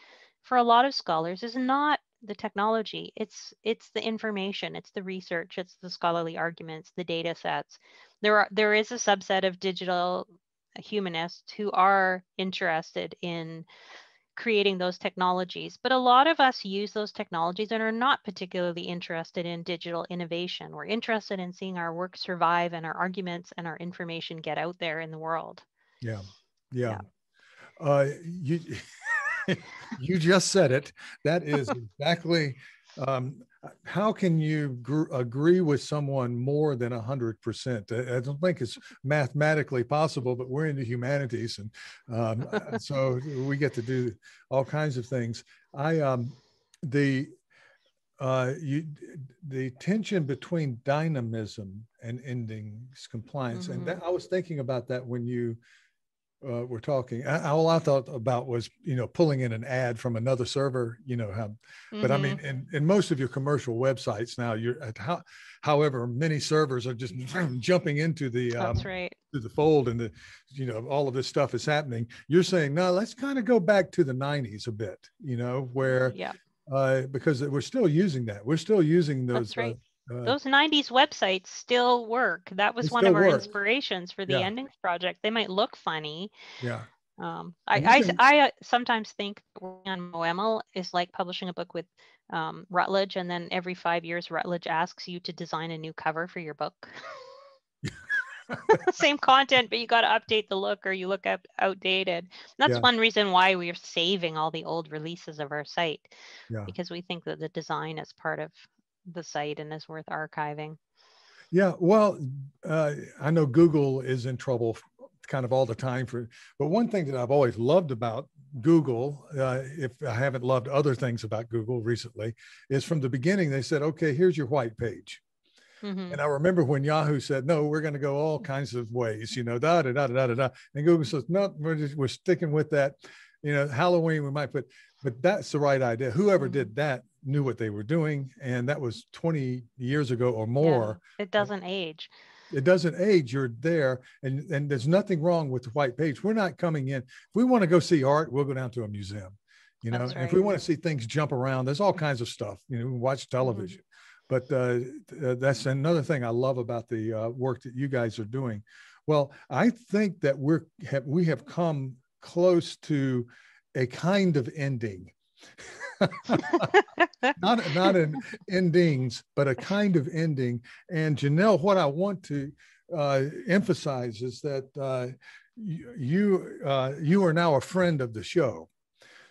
for a lot of scholars is not the technology, it's the information, it's the research, it's the scholarly arguments, the data sets. There is a subset of digital humanists who are interested in creating those technologies, but a lot of us use those technologies and are not particularly interested in digital innovation. We're interested in seeing our work survive and our arguments and our information get out there in the world. Yeah. You just said it. That is exactly. How can you agree with someone more than 100%? I don't think it's mathematically possible, but we're in the humanities, and so we get to do all kinds of things. The tension between dynamism and Endings compliance, and that, I was thinking about that when you we're talking. All I thought about was, pulling in an ad from another server, but I mean, in most of your commercial websites now, you're at however many servers are just jumping into the That's right. to the fold, and all of this stuff is happening. You're saying, no, let's kind of go back to the 90s a bit, where because we're still using that. We're still using those. That's right. Those 90s websites still work. That was one of our inspirations for the Endings project. They might look funny. Yeah. I sometimes think working on MoEML is like publishing a book with Routledge, and then every 5 years Routledge asks you to design a new cover for your book. Same content, but you got to update the look, or you look outdated. That's one reason why we're saving all the old releases of our site, because we think that the design is part of the site and is worth archiving. Yeah, well, I know Google is in trouble kind of all the time but one thing that I've always loved about Google, if I haven't loved other things about Google recently, is from the beginning they said, okay, here's your white page. And I remember when Yahoo said, no, we're going to go all kinds of ways, and Google says, no, we're sticking with that. Halloween we might put, but that's the right idea. Whoever did that knew what they were doing, and that was 20 years ago or more. It doesn't age. It doesn't age. You're there, and there's nothing wrong with the white page. We're not coming in. If we want to go see art, we'll go down to a museum. That's right. If we want to see things jump around, there's all kinds of stuff. We watch television. But that's another thing I love about the work that you guys are doing. Well, I think that we have come close to a kind of ending. not an endings, but a kind of ending. And Janelle, what I want to emphasize is that you are now a friend of the show.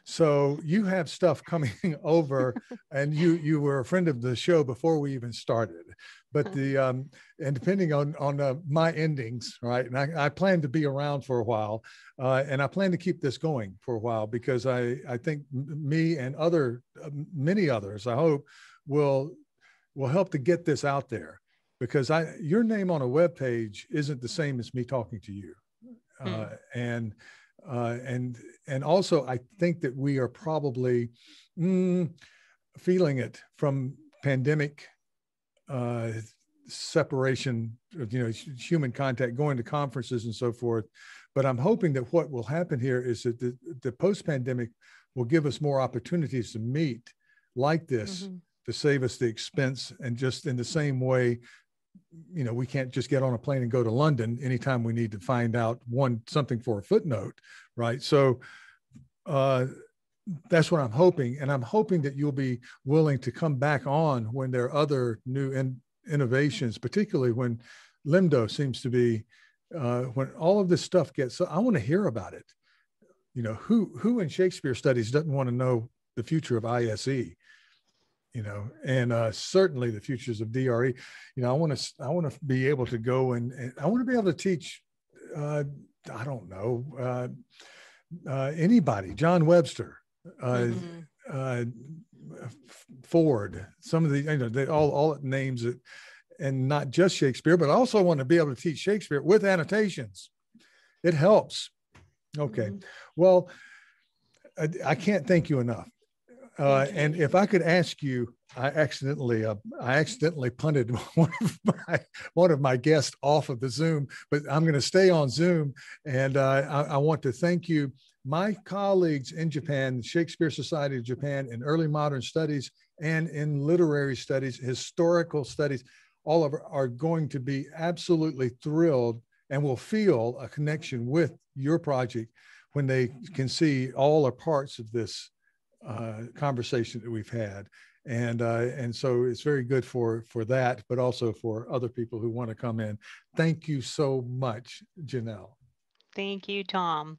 So you have stuff coming over, and you were a friend of the show before we even started. But and depending on my endings, right? And I plan to be around for a while, and I plan to keep this going for a while, because I think me and many others, I hope, will help to get this out there, because your name on a web page isn't the same as me talking to you, and also I think that we are probably feeling it from pandemic separation of, human contact, going to conferences and so forth. But I'm hoping that what will happen here is that the post-pandemic will give us more opportunities to meet like this, to save us the expense. And just in the same way, we can't just get on a plane and go to London anytime we need to find out something for a footnote, right? So that's what I'm hoping. And I'm hoping that you'll be willing to come back on when there are other new innovations, particularly when LEMDO seems to be, when all of this stuff gets, so I want to hear about it. Who in Shakespeare studies doesn't want to know the future of ISE? And certainly the futures of DRE. I want to be able to go and I want to be able to teach, I don't know, anybody, John Webster, Ford, some of the, all names that, and not just Shakespeare, but I also want to be able to teach Shakespeare with annotations. It helps. Okay. Well, I can't thank you enough. And if I could ask you, I accidentally punted one of my guests off of the Zoom, but I'm going to stay on Zoom. And I want to thank you, my colleagues in Japan, the Shakespeare Society of Japan, in early modern studies and in literary studies, historical studies. All of are going to be absolutely thrilled and will feel a connection with your project when they can see all or parts of this conversation that we've had. And so it's very good for that, but also for other people who want to come in. Thank you so much, Janelle. Thank you, Tom.